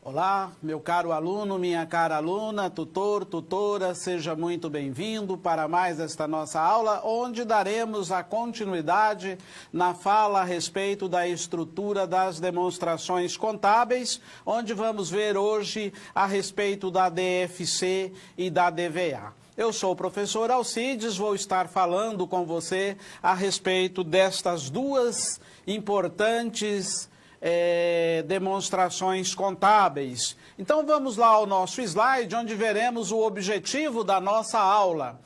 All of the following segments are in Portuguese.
Olá, meu caro aluno, minha cara aluna, tutor, tutora, seja muito bem-vindo para mais esta nossa aula, onde daremos a continuidade na fala a respeito da estrutura das demonstrações contábeis, onde vamos ver hoje a respeito da DFC e da DVA. Eu sou o professor Alcides, vou estar falando com você a respeito destas duas importantes demonstrações contábeis. Então vamos lá ao nosso slide, onde veremos o objetivo da nossa aula.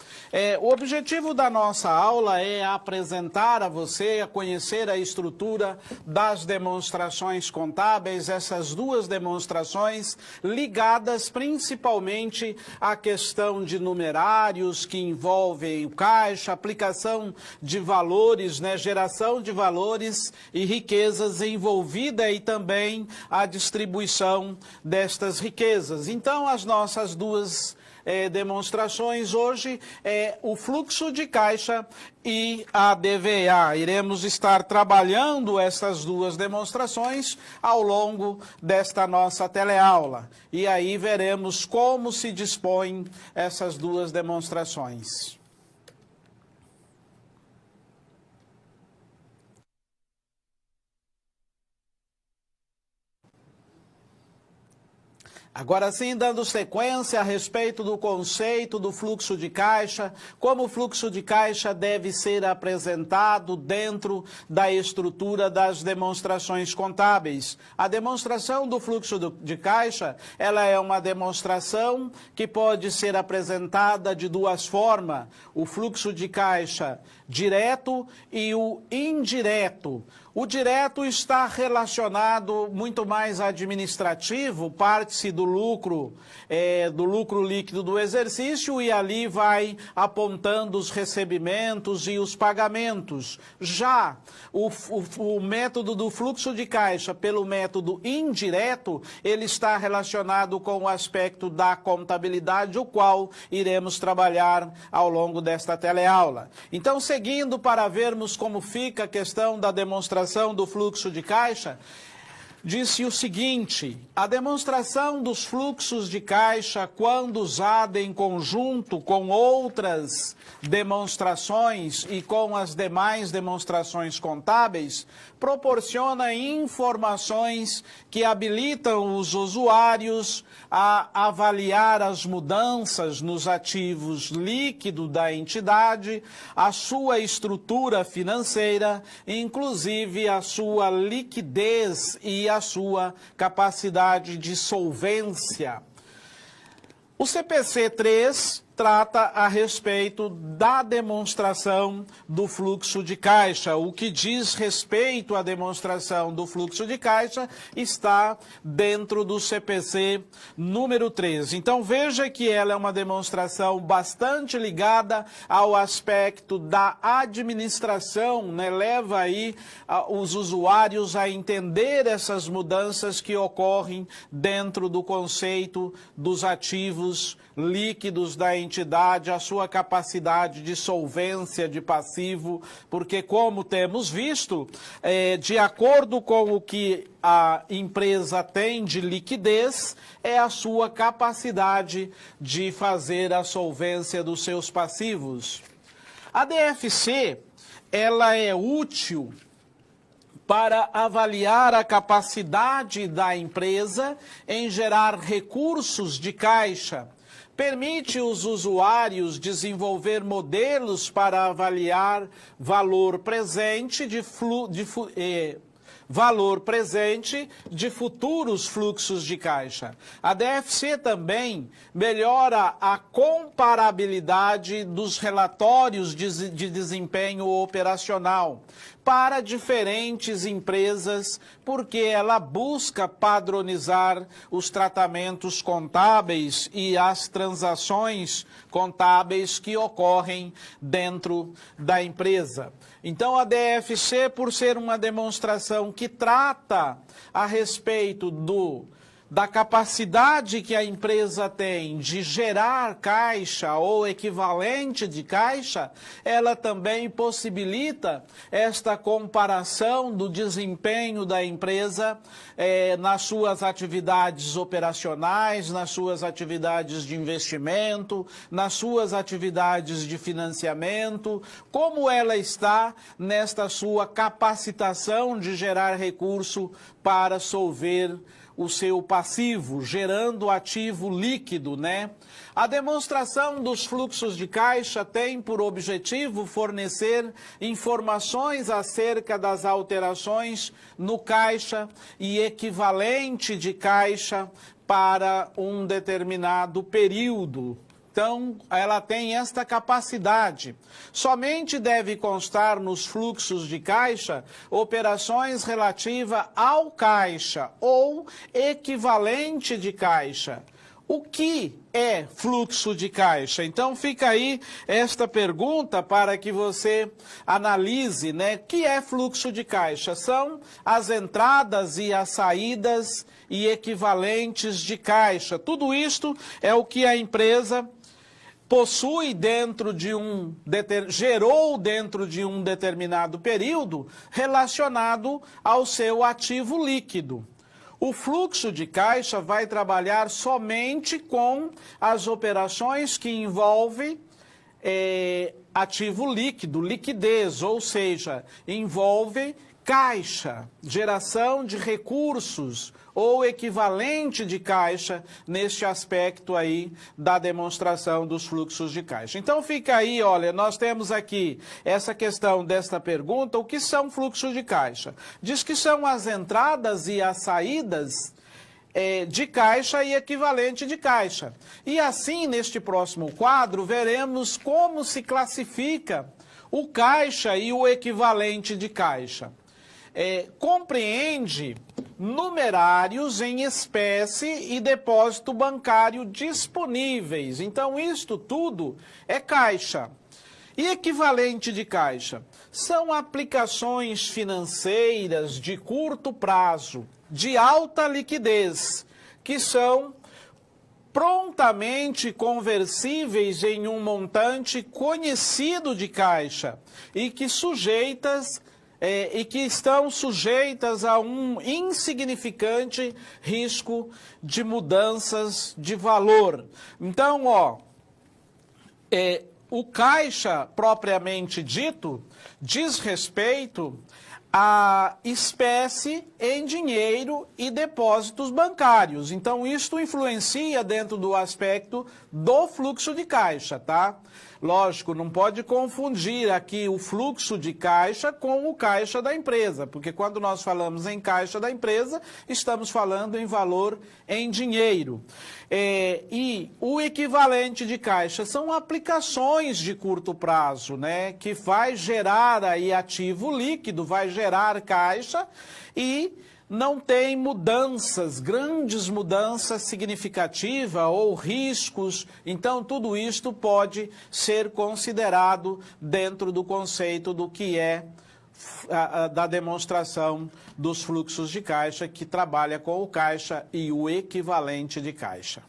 O objetivo da nossa aula é apresentar a você, a conhecer a estrutura das demonstrações contábeis, essas duas demonstrações ligadas principalmente à questão de numerários que envolvem o caixa, aplicação de valores, geração de valores e riquezas envolvidas e também a distribuição destas riquezas. Então, as nossas duas demonstrações hoje é o fluxo de caixa e a DVA. Iremos estar trabalhando essas duas demonstrações ao longo desta nossa teleaula. E aí veremos como se dispõem essas duas demonstrações. Agora sim, dando sequência a respeito do conceito do fluxo de caixa, como o fluxo de caixa deve ser apresentado dentro da estrutura das demonstrações contábeis. A demonstração do fluxo de caixa, ela é uma demonstração que pode ser apresentada de duas formas, o fluxo de caixa direto e o indireto. O direto está relacionado muito mais administrativo, parte-se do lucro líquido do exercício e ali vai apontando os recebimentos e os pagamentos. Já o método do fluxo de caixa pelo método indireto, ele está relacionado com o aspecto da contabilidade, o qual iremos trabalhar ao longo desta teleaula. Então, seguindo para vermos como fica a questão da demonstração do fluxo de caixa, disse o seguinte: a demonstração dos fluxos de caixa, quando usada em conjunto com outras demonstrações e com as demais demonstrações contábeis, proporciona informações que habilitam os usuários a avaliar as mudanças nos ativos líquidos da entidade, a sua estrutura financeira, inclusive a sua liquidez e a sua capacidade de solvência. O CPC 3 trata a respeito da demonstração do fluxo de caixa. O que diz respeito à demonstração do fluxo de caixa está dentro do CPC número 3. Então veja que ela é uma demonstração bastante ligada ao aspecto da administração, leva aí os usuários a entender essas mudanças que ocorrem dentro do conceito dos ativos líquidos da entidade, a sua capacidade de solvência de passivo, porque como temos visto, de acordo com o que a empresa tem de liquidez, é a sua capacidade de fazer a solvência dos seus passivos. A DFC, ela é útil para avaliar a capacidade da empresa em gerar recursos de caixa. Permite os usuários desenvolver modelos para avaliar valor presente de futuros fluxos de caixa. A DFC também melhora a comparabilidade dos relatórios de desempenho operacional para diferentes empresas, porque ela busca padronizar os tratamentos contábeis e as transações contábeis que ocorrem dentro da empresa. Então, a DFC, por ser uma demonstração que trata a respeito da capacidade que a empresa tem de gerar caixa ou equivalente de caixa, ela também possibilita esta comparação do desempenho da empresa nas suas atividades operacionais, nas suas atividades de investimento, nas suas atividades de financiamento, como ela está nesta sua capacitação de gerar recurso para solver o seu passivo, gerando ativo líquido, né? A demonstração dos fluxos de caixa tem por objetivo fornecer informações acerca das alterações no caixa e equivalente de caixa para um determinado período. Então, ela tem esta capacidade. Somente deve constar nos fluxos de caixa operações relativas ao caixa ou equivalente de caixa. O que é fluxo de caixa? Então, fica aí esta pergunta para que você analise, né? O que é fluxo de caixa? São as entradas e as saídas e equivalentes de caixa. Tudo isto é o que a empresa possui dentro de gerou dentro de um determinado período relacionado ao seu ativo líquido. O fluxo de caixa vai trabalhar somente com as operações que envolvem ativo líquido, liquidez, ou seja, envolve caixa, geração de recursos ou equivalente de caixa neste aspecto aí da demonstração dos fluxos de caixa. Então fica aí, olha, nós temos aqui essa questão desta pergunta, o que são fluxos de caixa? Diz que são as entradas e as saídas de caixa e equivalente de caixa. E assim, neste próximo quadro, veremos como se classifica o caixa e o equivalente de caixa. Compreende numerários em espécie e depósito bancário disponíveis. Então, isto tudo é caixa. E equivalente de caixa? São aplicações financeiras de curto prazo, de alta liquidez, que são prontamente conversíveis em um montante conhecido de caixa e que estão sujeitas a um insignificante risco de mudanças de valor. Então, o caixa propriamente dito diz respeito à espécie em dinheiro e depósitos bancários. Então, isto influencia dentro do aspecto do fluxo de caixa, tá? Lógico, não pode confundir aqui o fluxo de caixa com o caixa da empresa, porque quando nós falamos em caixa da empresa, estamos falando em valor em dinheiro. E o equivalente de caixa são aplicações de curto prazo, né, que vai gerar aí ativo líquido, vai gerar caixa e não tem mudanças, grandes mudanças significativas ou riscos. Então, tudo isto pode ser considerado dentro do conceito do que é da demonstração dos fluxos de caixa, que trabalha com o caixa e o equivalente de caixa.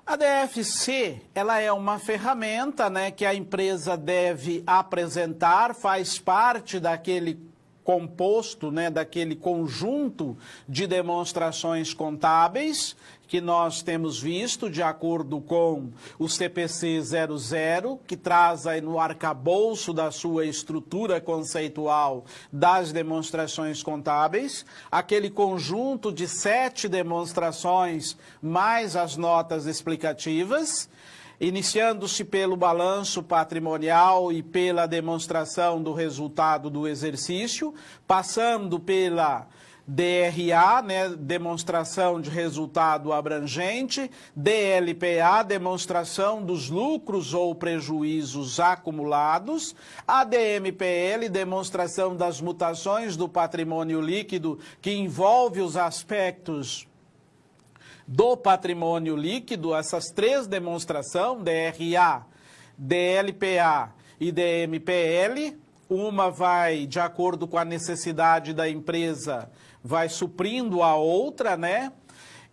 A DFC, ela é uma ferramenta, né, que a empresa deve apresentar, faz parte daquele composto, né, daquele conjunto de demonstrações contábeis que nós temos visto de acordo com o CPC 00, que traz aí no arcabouço da sua estrutura conceitual das demonstrações contábeis, aquele conjunto de 7 demonstrações mais as notas explicativas, iniciando-se pelo balanço patrimonial e pela demonstração do resultado do exercício, passando pela DRA, né, demonstração de resultado abrangente, DLPA, demonstração dos lucros ou prejuízos acumulados, ADMPL, demonstração das mutações do patrimônio líquido, que envolve os aspectos do patrimônio líquido, essas três demonstrações, DRA, DLPA e DMPL, uma vai, de acordo com a necessidade da empresa, vai suprindo a outra, né?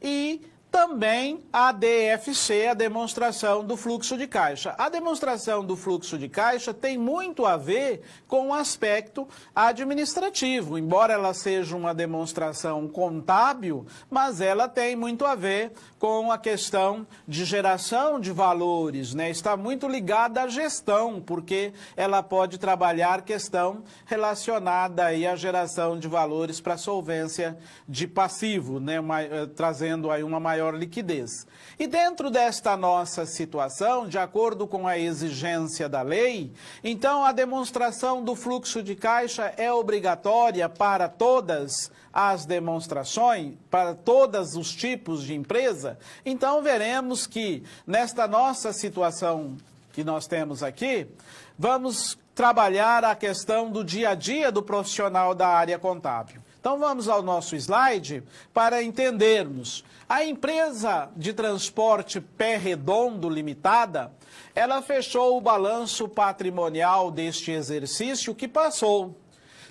E também a DFC, a demonstração do fluxo de caixa. A demonstração do fluxo de caixa tem muito a ver com o aspecto administrativo, embora ela seja uma demonstração contábil, mas ela tem muito a ver com a questão de geração de valores, né? Está muito ligada à gestão, porque ela pode trabalhar questão relacionada aí à geração de valores para solvência de passivo, né? Trazendo aí uma maior liquidez. E dentro desta nossa situação, de acordo com a exigência da lei, então a demonstração do fluxo de caixa é obrigatória para todas as demonstrações, para todos os tipos de empresa. Então veremos que nesta nossa situação que nós temos aqui, vamos trabalhar a questão do dia a dia do profissional da área contábil. Então vamos ao nosso slide para entendermos. A empresa de transporte Pé Redondo Limitada, ela fechou o balanço patrimonial deste exercício que passou,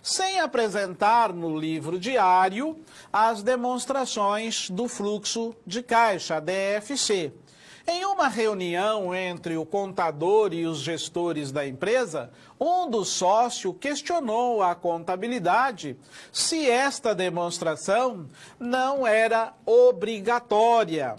sem apresentar no livro diário as demonstrações do fluxo de caixa, a DFC. Em uma reunião entre o contador e os gestores da empresa, um dos sócios questionou a contabilidade se esta demonstração não era obrigatória.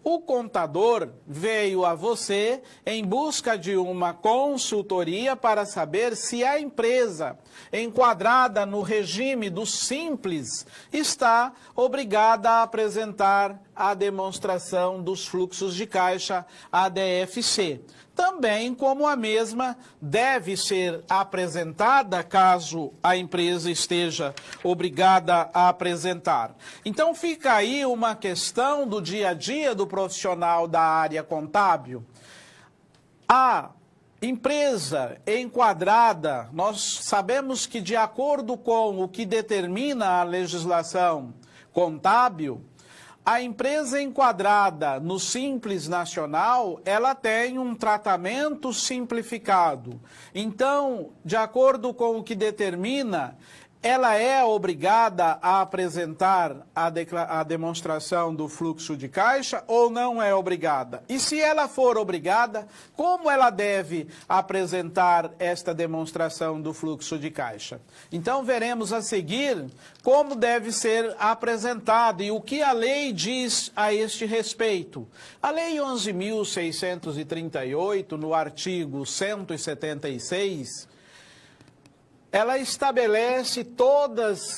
O contador veio a você em busca de uma consultoria para saber se a empresa, enquadrada no regime do Simples, está obrigada a apresentar a demonstração dos fluxos de caixa, a DFC. Também como a mesma deve ser apresentada caso a empresa esteja obrigada a apresentar. Então fica aí uma questão do dia a dia do profissional da área contábil. A empresa enquadrada, nós sabemos que de acordo com o que determina a legislação contábil, a empresa enquadrada no Simples Nacional, ela tem um tratamento simplificado. Então, de acordo com o que determina, ela é obrigada a apresentar a demonstração do fluxo de caixa ou não é obrigada? E se ela for obrigada, como ela deve apresentar esta demonstração do fluxo de caixa? Então veremos a seguir como deve ser apresentado e o que a lei diz a este respeito. A Lei 11.638, no artigo 176, ela estabelece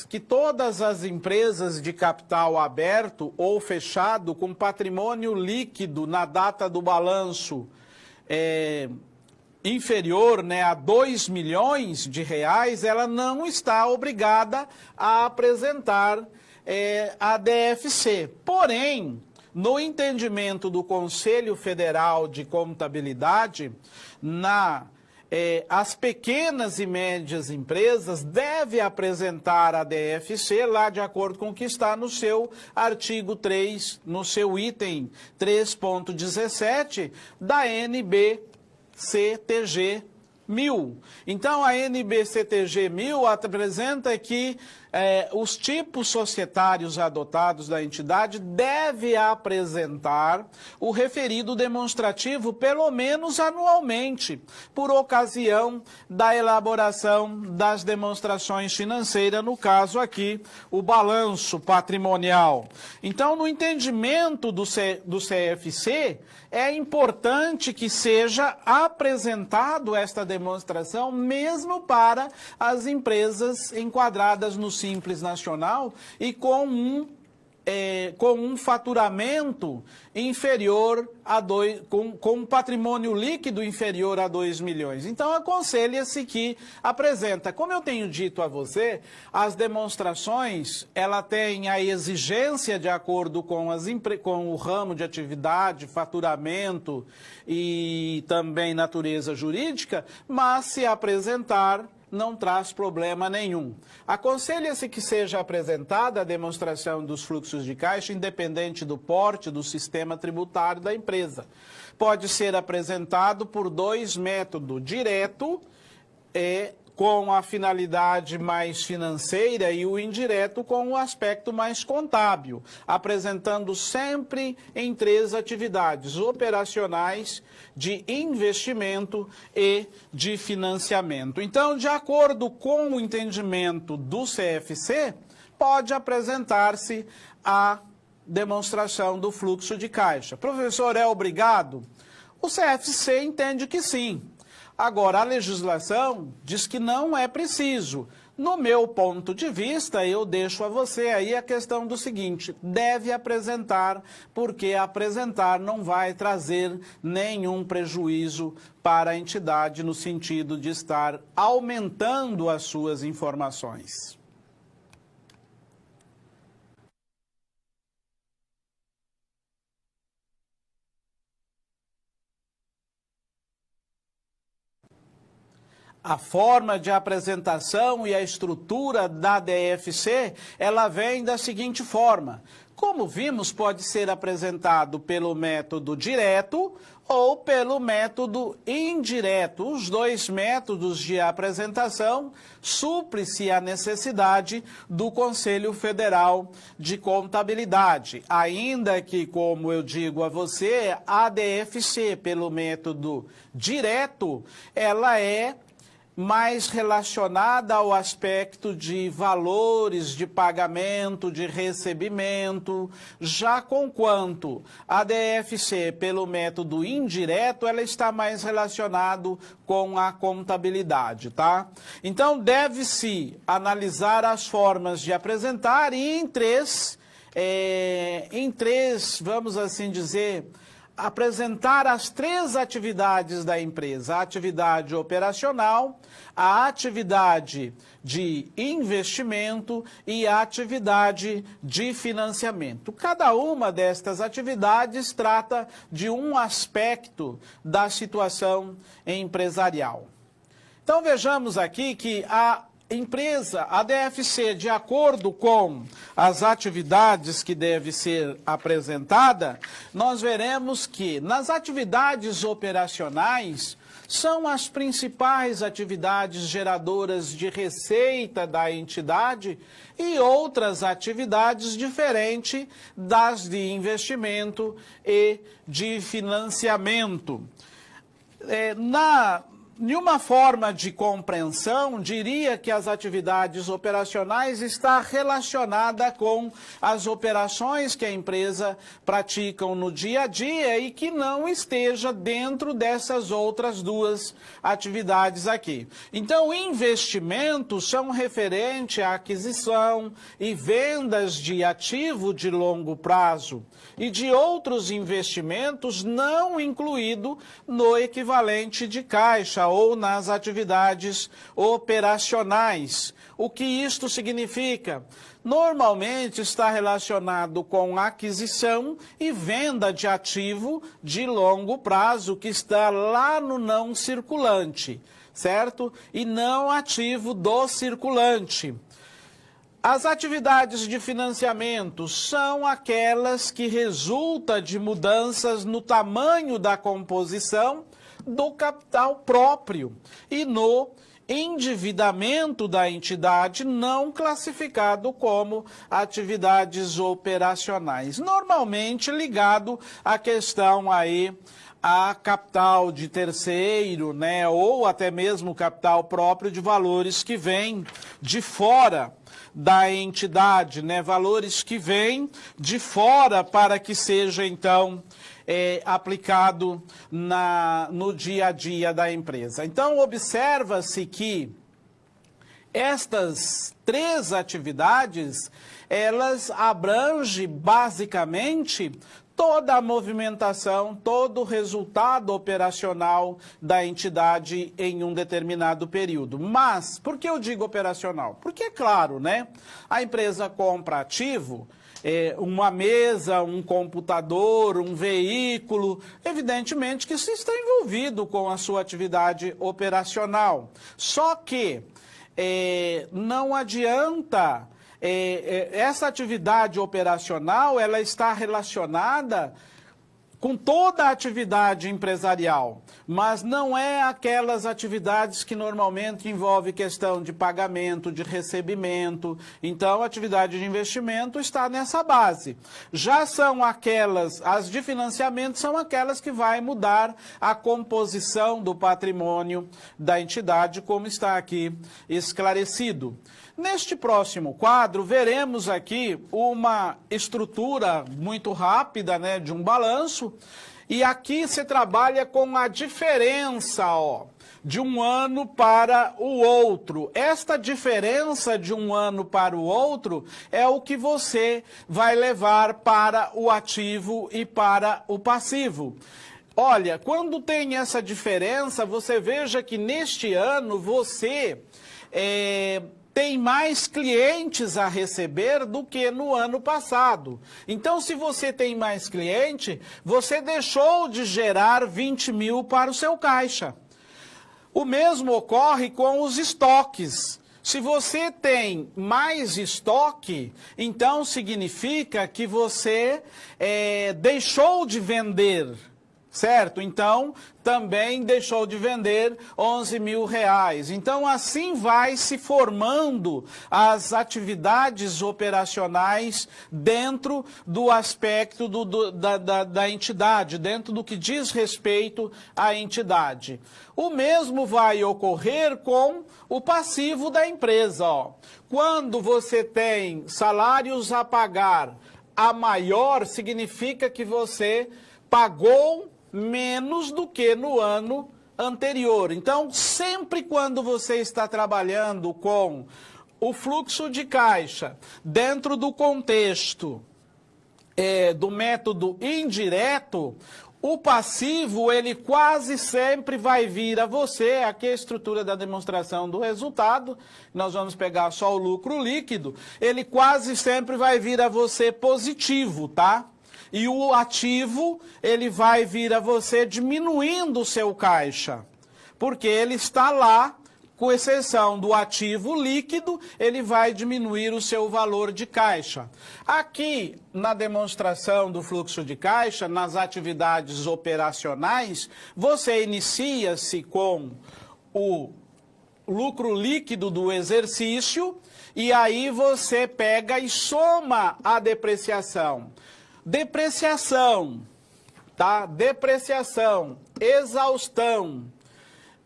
que todas as empresas de capital aberto ou fechado com patrimônio líquido na data do balanço inferior, né, a 2 milhões de reais, ela não está obrigada a apresentar a DFC. Porém, no entendimento do Conselho Federal de Contabilidade, as pequenas e médias empresas devem apresentar a DFC lá de acordo com o que está no seu artigo 3, no seu item 3.17 da NBCTG 1000. Então, a NBCTG 1000 apresenta que os tipos societários adotados da entidade devem apresentar o referido demonstrativo pelo menos anualmente, por ocasião da elaboração das demonstrações financeiras, no caso aqui, o balanço patrimonial. Então, no entendimento do CFC, é importante que seja apresentado esta demonstração mesmo para as empresas enquadradas no Simples Nacional e com um faturamento inferior a com um patrimônio líquido inferior a 2 milhões. Então, aconselha-se que apresenta. Como eu tenho dito a você, as demonstrações, ela tem a exigência de acordo com o ramo de atividade, faturamento e também natureza jurídica, mas se apresentar não traz problema nenhum. Aconselha-se que seja apresentada a demonstração dos fluxos de caixa independente do porte do sistema tributário da empresa. Pode ser apresentado por dois métodos, direto com a finalidade mais financeira e o indireto com o aspecto mais contábil, apresentando sempre em três atividades operacionais, de investimento e de financiamento. Então, de acordo com o entendimento do CFC, pode apresentar-se a demonstração do fluxo de caixa. Professor, é obrigado? O CFC entende que sim. Agora, a legislação diz que não é preciso. No meu ponto de vista, eu deixo a você aí a questão do seguinte: deve apresentar, porque apresentar não vai trazer nenhum prejuízo para a entidade no sentido de estar aumentando as suas informações. A forma de apresentação e a estrutura da DFC, ela vem da seguinte forma. Como vimos, pode ser apresentado pelo método direto ou pelo método indireto. Os dois métodos de apresentação supre-se a necessidade do Conselho Federal de Contabilidade. Ainda que, como eu digo a você, a DFC, pelo método direto, ela é mais relacionada ao aspecto de valores de pagamento, de recebimento, já conquanto a DFC, pelo método indireto, ela está mais relacionado com a contabilidade, tá? Então, deve-se analisar as formas de apresentar e em três, vamos assim dizer, apresentar as três atividades da empresa: a atividade operacional, a atividade de investimento e a atividade de financiamento. Cada uma destas atividades trata de um aspecto da situação empresarial. Então vejamos aqui que a empresa, a DFC, de acordo com as atividades que deve ser apresentada, nós veremos que nas atividades operacionais são as principais atividades geradoras de receita da entidade e outras atividades diferentes das de investimento e de financiamento. De uma forma de compreensão, diria que as atividades operacionais estão relacionadas com as operações que a empresa pratica no dia a dia e que não esteja dentro dessas outras duas atividades aqui. Então, investimentos são referentes à aquisição e vendas de ativo de longo prazo e de outros investimentos não incluído no equivalente de caixa ou nas atividades operacionais. O que isto significa? Normalmente está relacionado com aquisição e venda de ativo de longo prazo que está lá no não circulante, certo? E não ativo do circulante. As atividades de financiamento são aquelas que resultam de mudanças no tamanho da composição do capital próprio e no endividamento da entidade não classificado como atividades operacionais. Normalmente ligado à questão aí a capital de terceiro, né, ou até mesmo capital próprio de valores que vêm de fora da entidade, né, valores que vêm de fora para que seja então aplicado no dia a dia da empresa. Então, observa-se que estas três atividades, elas abrangem basicamente toda a movimentação, todo o resultado operacional da entidade em um determinado período. Mas, por que eu digo operacional? Porque, é claro, né, a empresa compra ativo uma mesa, um computador, um veículo, evidentemente que isso está envolvido com a sua atividade operacional. Só que não adianta, essa atividade operacional, ela está relacionada com toda a atividade empresarial, mas não é aquelas atividades que normalmente envolvem questão de pagamento, de recebimento. Então, a atividade de investimento está nessa base. Já são aquelas, as de financiamento são aquelas que vai mudar a composição do patrimônio da entidade, como está aqui esclarecido. Neste próximo quadro, veremos aqui uma estrutura muito rápida, né, de um balanço, e aqui se trabalha com a diferença, de um ano para o outro. Esta diferença de um ano para o outro é o que você vai levar para o ativo e para o passivo. Olha, quando tem essa diferença, você veja que neste ano você tem mais clientes a receber do que no ano passado. Então, se você tem mais cliente, você deixou de gerar 20 mil para o seu caixa. O mesmo ocorre com os estoques. Se você tem mais estoque, então significa que você deixou de vender, certo? Então, também deixou de vender 11 mil reais. Então, assim vai se formando as atividades operacionais dentro do aspecto da entidade, dentro do que diz respeito à entidade. O mesmo vai ocorrer com o passivo da empresa. Quando você tem salários a pagar a maior, significa que você pagou menos do que no ano anterior. Então, sempre quando você está trabalhando com o fluxo de caixa dentro do contexto do método indireto, o passivo, ele quase sempre vai vir a você, aqui é a estrutura da demonstração do resultado, nós vamos pegar só o lucro líquido, ele quase sempre vai vir a você positivo, tá? E o ativo, ele vai vir a você diminuindo o seu caixa, porque ele está lá, com exceção do ativo líquido, ele vai diminuir o seu valor de caixa. Aqui, na demonstração do fluxo de caixa, nas atividades operacionais, você inicia-se com o lucro líquido do exercício, e aí você pega e soma a depreciação. Depreciação, tá? Depreciação, exaustão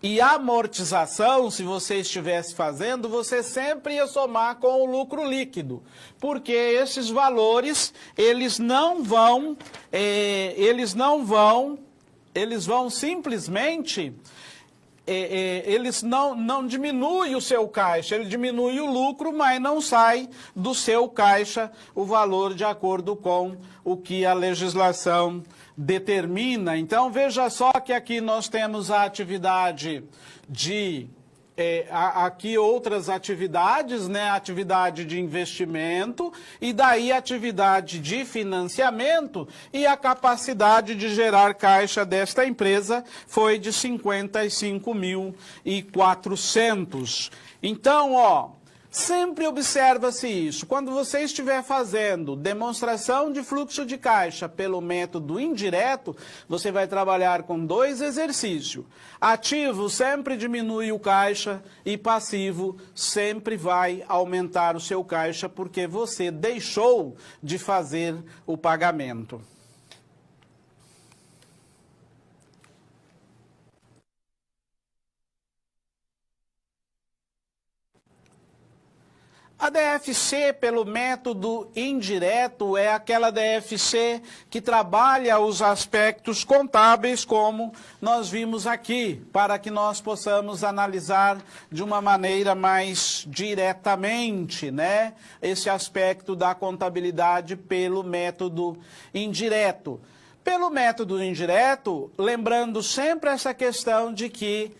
e amortização, se você estivesse fazendo, você sempre ia somar com o lucro líquido, porque esses valores, eles vão simplesmente, eles não diminuem o seu caixa, ele diminui o lucro, mas não sai do seu caixa o valor de acordo com o que a legislação determina. Então, veja só que aqui nós temos a atividade aqui outras atividades, né? Atividade de investimento e daí atividade de financiamento, e a capacidade de gerar caixa desta empresa foi de 55.400. Então, sempre observa-se isso. Quando você estiver fazendo demonstração de fluxo de caixa pelo método indireto, você vai trabalhar com dois exercícios. Ativo sempre diminui o caixa e passivo sempre vai aumentar o seu caixa porque você deixou de fazer o pagamento. A DFC, pelo método indireto, é aquela DFC que trabalha os aspectos contábeis, como nós vimos aqui, para que nós possamos analisar de uma maneira mais diretamente, né, esse aspecto da contabilidade pelo método indireto. Pelo método indireto, lembrando sempre essa questão de que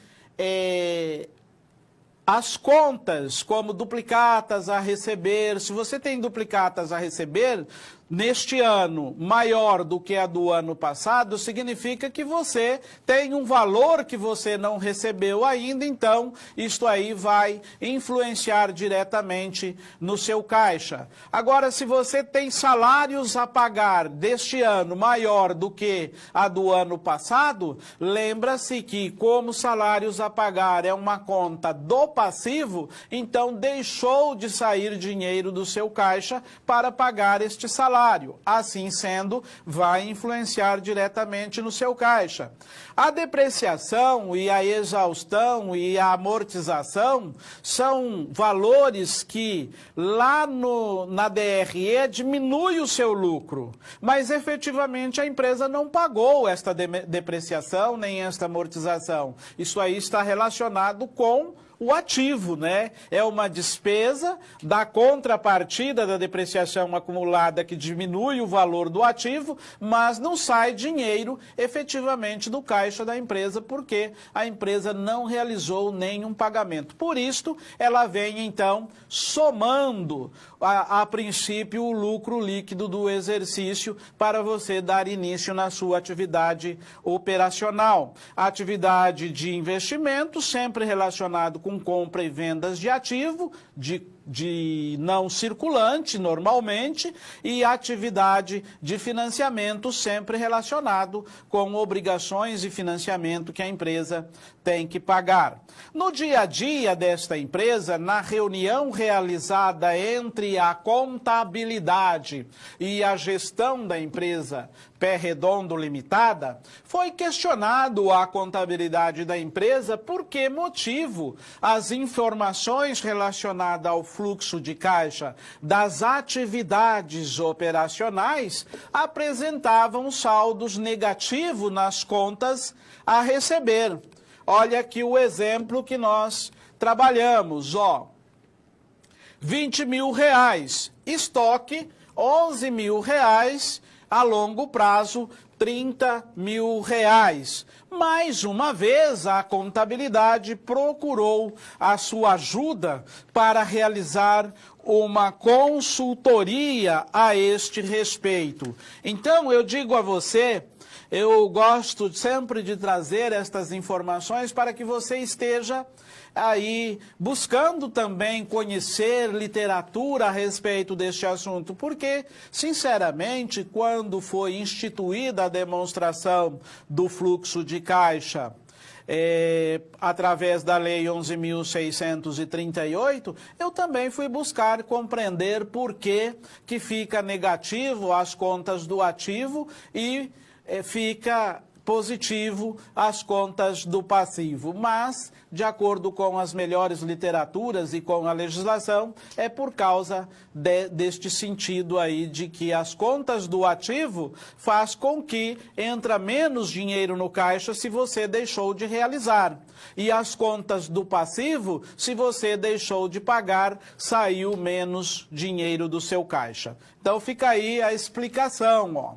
As contas, como duplicatas a receber, se você tem duplicatas a receber, neste ano maior do que a do ano passado, significa que você tem um valor que você não recebeu ainda, então isto aí vai influenciar diretamente no seu caixa. Agora, se você tem salários a pagar deste ano maior do que a do ano passado, lembra-se que como salários a pagar é uma conta do passivo, então deixou de sair dinheiro do seu caixa para pagar este salário. Assim sendo, vai influenciar diretamente no seu caixa. A depreciação e a exaustão e a amortização são valores que lá na DRE diminui o seu lucro, mas efetivamente a empresa não pagou esta depreciação nem esta amortização. Isso aí está relacionado com o ativo, né? É uma despesa da contrapartida da depreciação acumulada que diminui o valor do ativo, mas não sai dinheiro efetivamente do caixa da empresa, porque a empresa não realizou nenhum pagamento. Por isto, ela vem então somando a princípio o lucro líquido do exercício para você dar início na sua atividade operacional. A atividade de investimento sempre relacionado com compra e vendas de ativo, de não circulante normalmente, e atividade de financiamento sempre relacionado com obrigações e financiamento que a empresa tem que pagar. No dia a dia desta empresa, na reunião realizada entre a contabilidade e a gestão da empresa Pé Redondo Limitada, foi questionado a contabilidade da empresa por que motivo as informações relacionadas ao fluxo de caixa das atividades operacionais apresentavam saldos negativos nas contas a receber. Olha aqui o exemplo que nós trabalhamos, ó. 20 mil reais, estoque 11 mil reais, a longo prazo 30 mil reais. Mais uma vez, a contabilidade procurou a sua ajuda para realizar uma consultoria a este respeito. Então, eu digo a você, eu gosto sempre de trazer estas informações para que você esteja aí buscando também conhecer literatura a respeito deste assunto, porque, sinceramente, quando foi instituída a demonstração do fluxo de caixa, através da Lei 11.638, eu também fui buscar compreender por que fica negativo as contas do ativo e fica positivo as contas do passivo, mas, de acordo com as melhores literaturas e com a legislação, é por causa deste sentido aí de que as contas do ativo faz com que entra menos dinheiro no caixa se você deixou de realizar. E as contas do passivo, se você deixou de pagar, saiu menos dinheiro do seu caixa. Então fica aí a explicação, ó.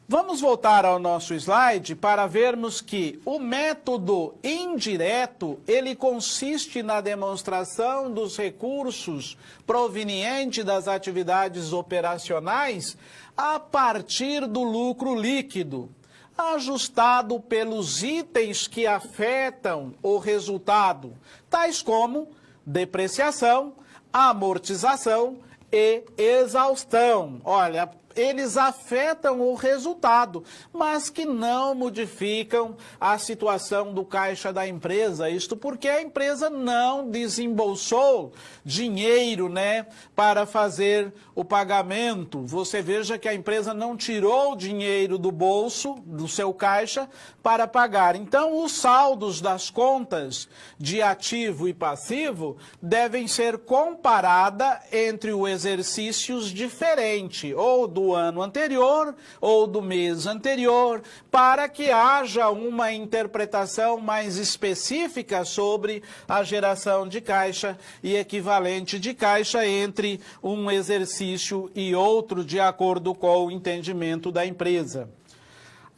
Vamos voltar ao nosso slide para vermos que o método indireto, ele consiste na demonstração dos recursos provenientes das atividades operacionais a partir do lucro líquido, ajustado pelos itens que afetam o resultado, tais como depreciação, amortização e exaustão. Olha, eles afetam o resultado, mas que não modificam a situação do caixa da empresa. Isto porque a empresa não desembolsou dinheiro, né, para fazer o pagamento. Você veja que a empresa não tirou dinheiro do bolso, do seu caixa, para pagar. Então, os saldos das contas de ativo e passivo devem ser comparados entre os exercícios diferentes, ou do ano anterior ou do mês anterior, para que haja uma interpretação mais específica sobre a geração de caixa e equivalente de caixa entre um exercício e outro, de acordo com o entendimento da empresa.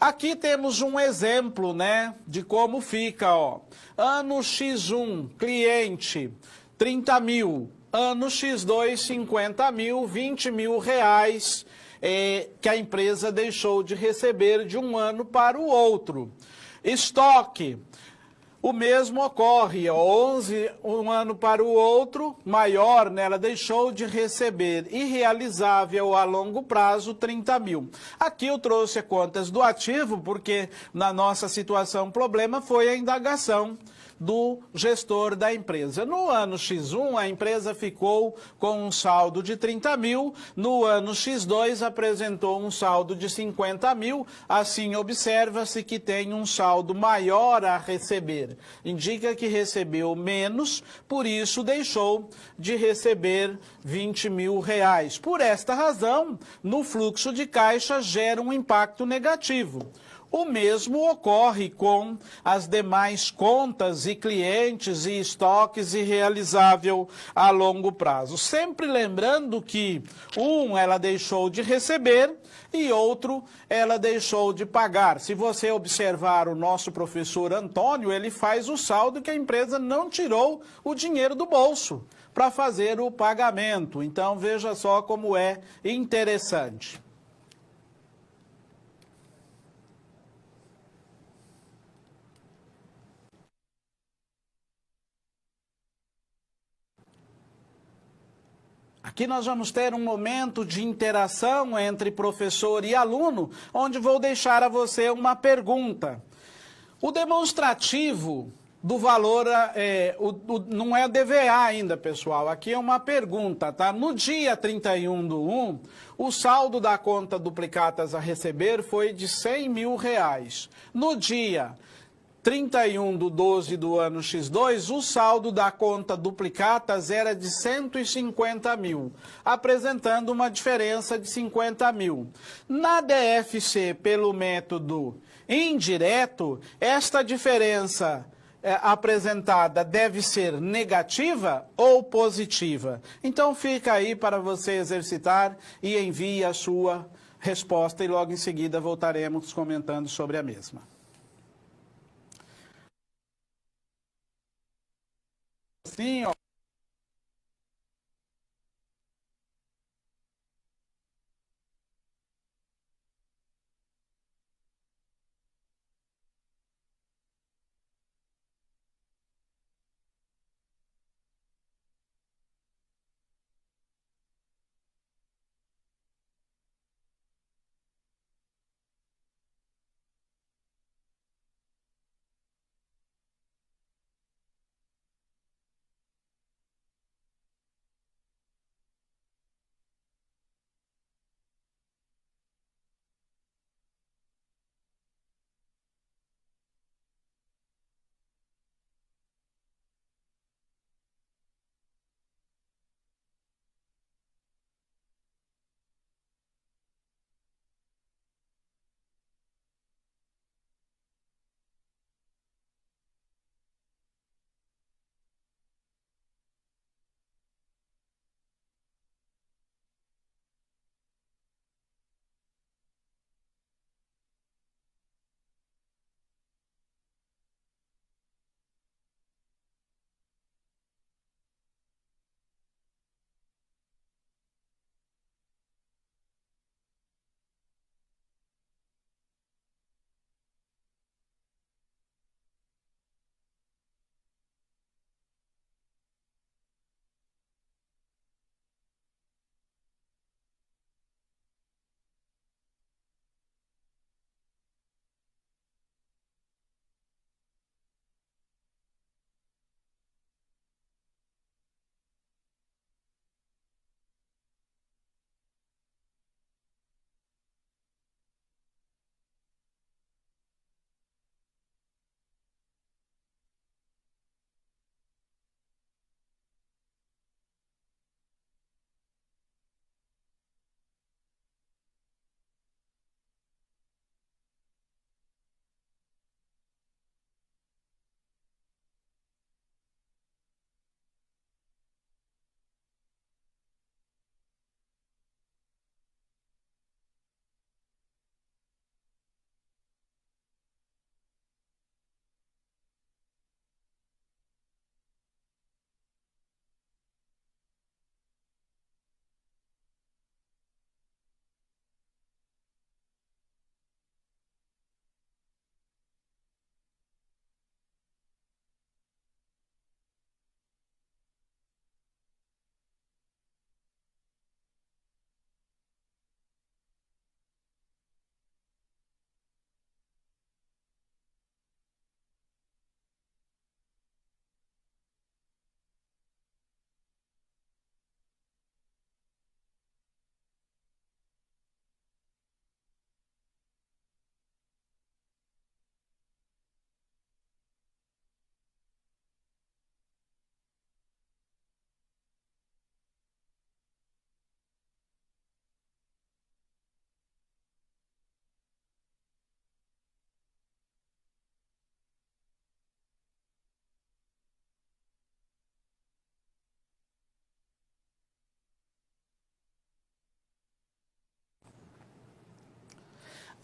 Aqui temos um exemplo, né, de como fica, ó. Ano X1, cliente, 30 mil. Ano X2, 50 mil, 20 mil reais que a empresa deixou de receber de um ano para o outro. Estoque. O mesmo ocorre, 11, um ano para o outro, maior, né, ela deixou de receber irrealizável a longo prazo 30 mil. Aqui eu trouxe contas do ativo, porque na nossa situação problema foi a indagação do gestor da empresa. No ano X1, a empresa ficou com um saldo de 30 mil, no ano X2 apresentou um saldo de 50 mil, assim observa-se que tem um saldo maior a receber. Indica que recebeu menos, por isso deixou de receber 20 mil reais. Por esta razão, no fluxo de caixa gera um impacto negativo. O mesmo ocorre com as demais contas e clientes e estoques irrealizável a longo prazo. Sempre lembrando que ela deixou de receber e outro ela deixou de pagar. Se você observar o nosso professor Antônio, ele faz o saldo que a empresa não tirou o dinheiro do bolso para fazer o pagamento. Então veja só como é interessante. Aqui nós vamos ter um momento de interação entre professor e aluno, onde vou deixar a você uma pergunta. O demonstrativo do valor, não é DVA ainda, pessoal, aqui é uma pergunta, tá? No dia 31/1, o saldo da conta duplicatas a receber foi de 100 mil reais. No dia 31/12 do ano X2, o saldo da conta duplicatas era de 150 mil, apresentando uma diferença de 50 mil. Na DFC, pelo método indireto, esta diferença apresentada deve ser negativa ou positiva? Então fica aí para você exercitar e envie a sua resposta e logo em seguida voltaremos comentando sobre a mesma. Sim, ó.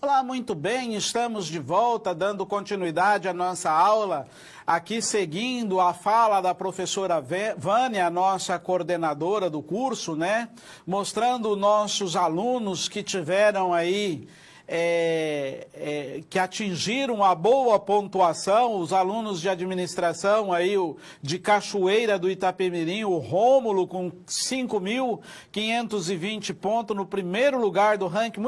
Olá, muito bem, estamos de volta, dando continuidade à nossa aula, aqui seguindo a fala da professora Vânia, a nossa coordenadora do curso, né? Mostrando nossos alunos que tiveram aí, que atingiram a boa pontuação, os alunos de administração aí, de Cachoeira do Itapemirim, o Rômulo com 5.520 pontos no primeiro lugar do ranking,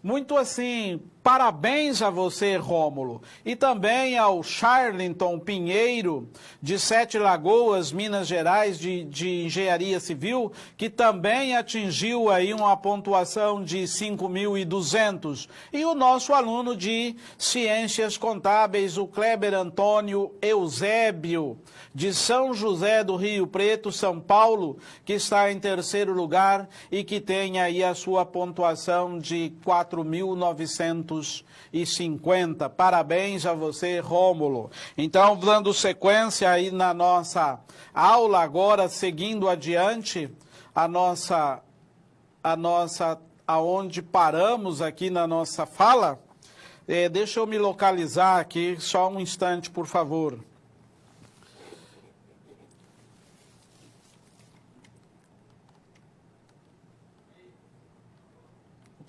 muito assim, parabéns a você, Rômulo. E também ao Charlington Pinheiro, de Sete Lagoas, Minas Gerais, de Engenharia Civil, que também atingiu aí uma pontuação de 5.200. E o nosso aluno de Ciências Contábeis, o Kleber Antônio Eusébio, de São José do Rio Preto, São Paulo, que está em terceiro lugar e que tem aí a sua pontuação de 4.950. Parabéns a você, Rômulo. Então, dando sequência aí na nossa aula, agora seguindo adiante aonde paramos aqui na nossa fala, deixa eu me localizar aqui, só um instante, por favor.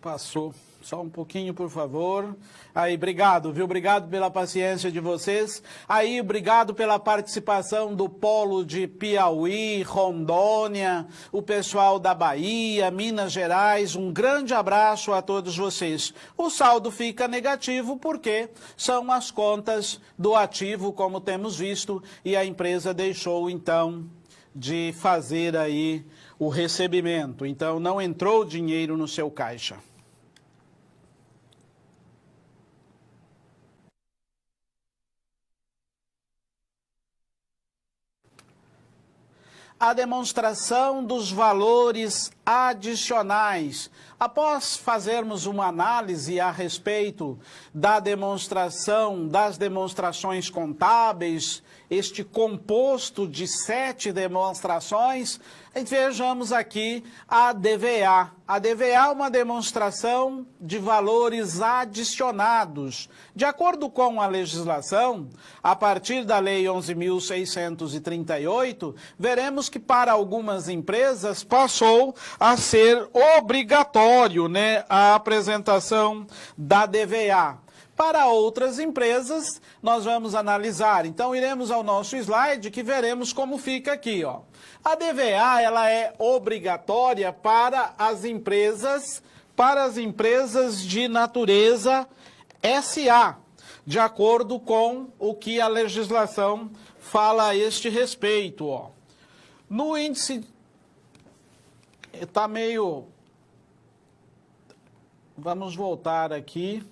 Passou. Só um pouquinho, por favor. Aí, obrigado, viu? Obrigado pela paciência de vocês. Aí, obrigado pela participação do Polo de Piauí, Rondônia, o pessoal da Bahia, Minas Gerais. Um grande abraço a todos vocês. O saldo fica negativo porque são as contas do ativo, como temos visto, e a empresa deixou, então, de fazer aí o recebimento. Então, não entrou dinheiro no seu caixa. A demonstração dos valores adicionais. Após fazermos uma análise a respeito da demonstração, das demonstrações contábeis, este composto de 7 demonstrações, vejamos aqui a DVA. A DVA é uma demonstração de valores adicionados. De acordo com a legislação, a partir da Lei 11.638, veremos que para algumas empresas passou a ser obrigatório, né, a apresentação da DVA. Para outras empresas, nós vamos analisar. Então, iremos ao nosso slide que veremos como fica aqui, ó. A DVA, ela é obrigatória para as empresas de natureza SA, de acordo com o que a legislação fala a este respeito, ó. No índice, está meio... Vamos voltar aqui.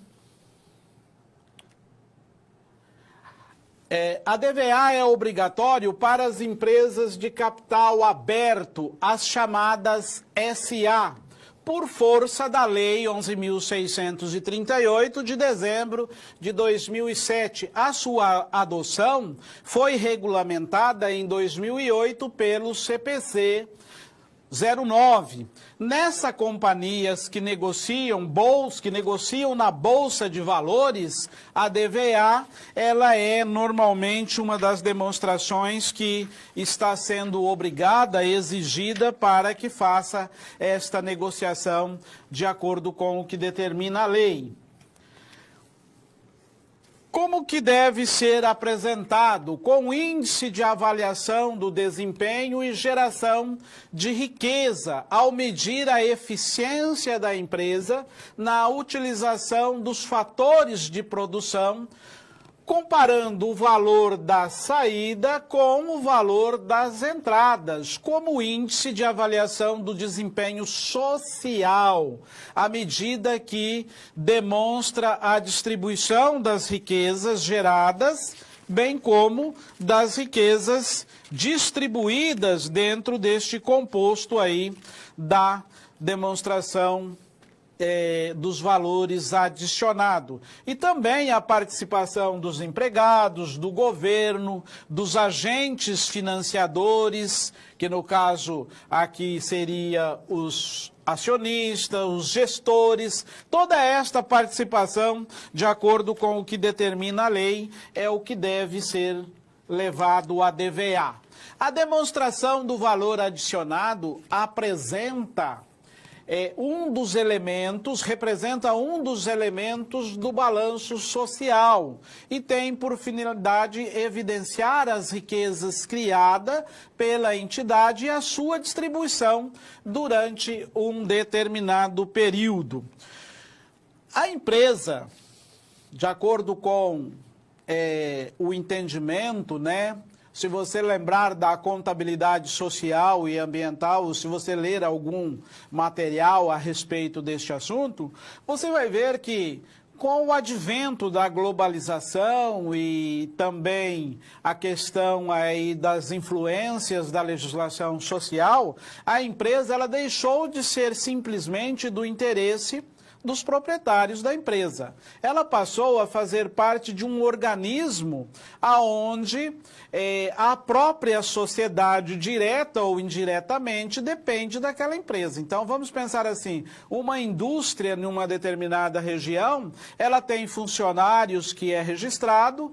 A DVA é obrigatório para as empresas de capital aberto, as chamadas SA, por força da Lei 11.638 de dezembro de 2007. A sua adoção foi regulamentada em 2008 pelo CPC 09. Nessa companhias que negociam na Bolsa de Valores, a DVA, ela é normalmente uma das demonstrações que está sendo obrigada, exigida para que faça esta negociação de acordo com o que determina a lei. Como que deve ser apresentado? Com índice de avaliação do desempenho e geração de riqueza, ao medir a eficiência da empresa na utilização dos fatores de produção, comparando o valor da saída com o valor das entradas, como índice de avaliação do desempenho social, à medida que demonstra a distribuição das riquezas geradas, bem como das riquezas distribuídas dentro deste composto aí da demonstração dos valores adicionados. E também a participação dos empregados, do governo, dos agentes financiadores, que no caso aqui seria os acionistas, os gestores, toda esta participação, de acordo com o que determina a lei, é o que deve ser levado à DVA. A demonstração do valor adicionado apresenta representa um dos elementos do balanço social e tem por finalidade evidenciar as riquezas criadas pela entidade e a sua distribuição durante um determinado período. A empresa, de acordo com o entendimento, né? Se você lembrar da contabilidade social e ambiental, se você ler algum material a respeito deste assunto, você vai ver que com o advento da globalização e também a questão aí das influências da legislação social, a empresa ela deixou de ser simplesmente do interesse dos proprietários da empresa. Ela passou a fazer parte de um organismo aonde a própria sociedade, direta ou indiretamente, depende daquela empresa. Então, vamos pensar assim, uma indústria numa determinada região, ela tem funcionários que é registrado,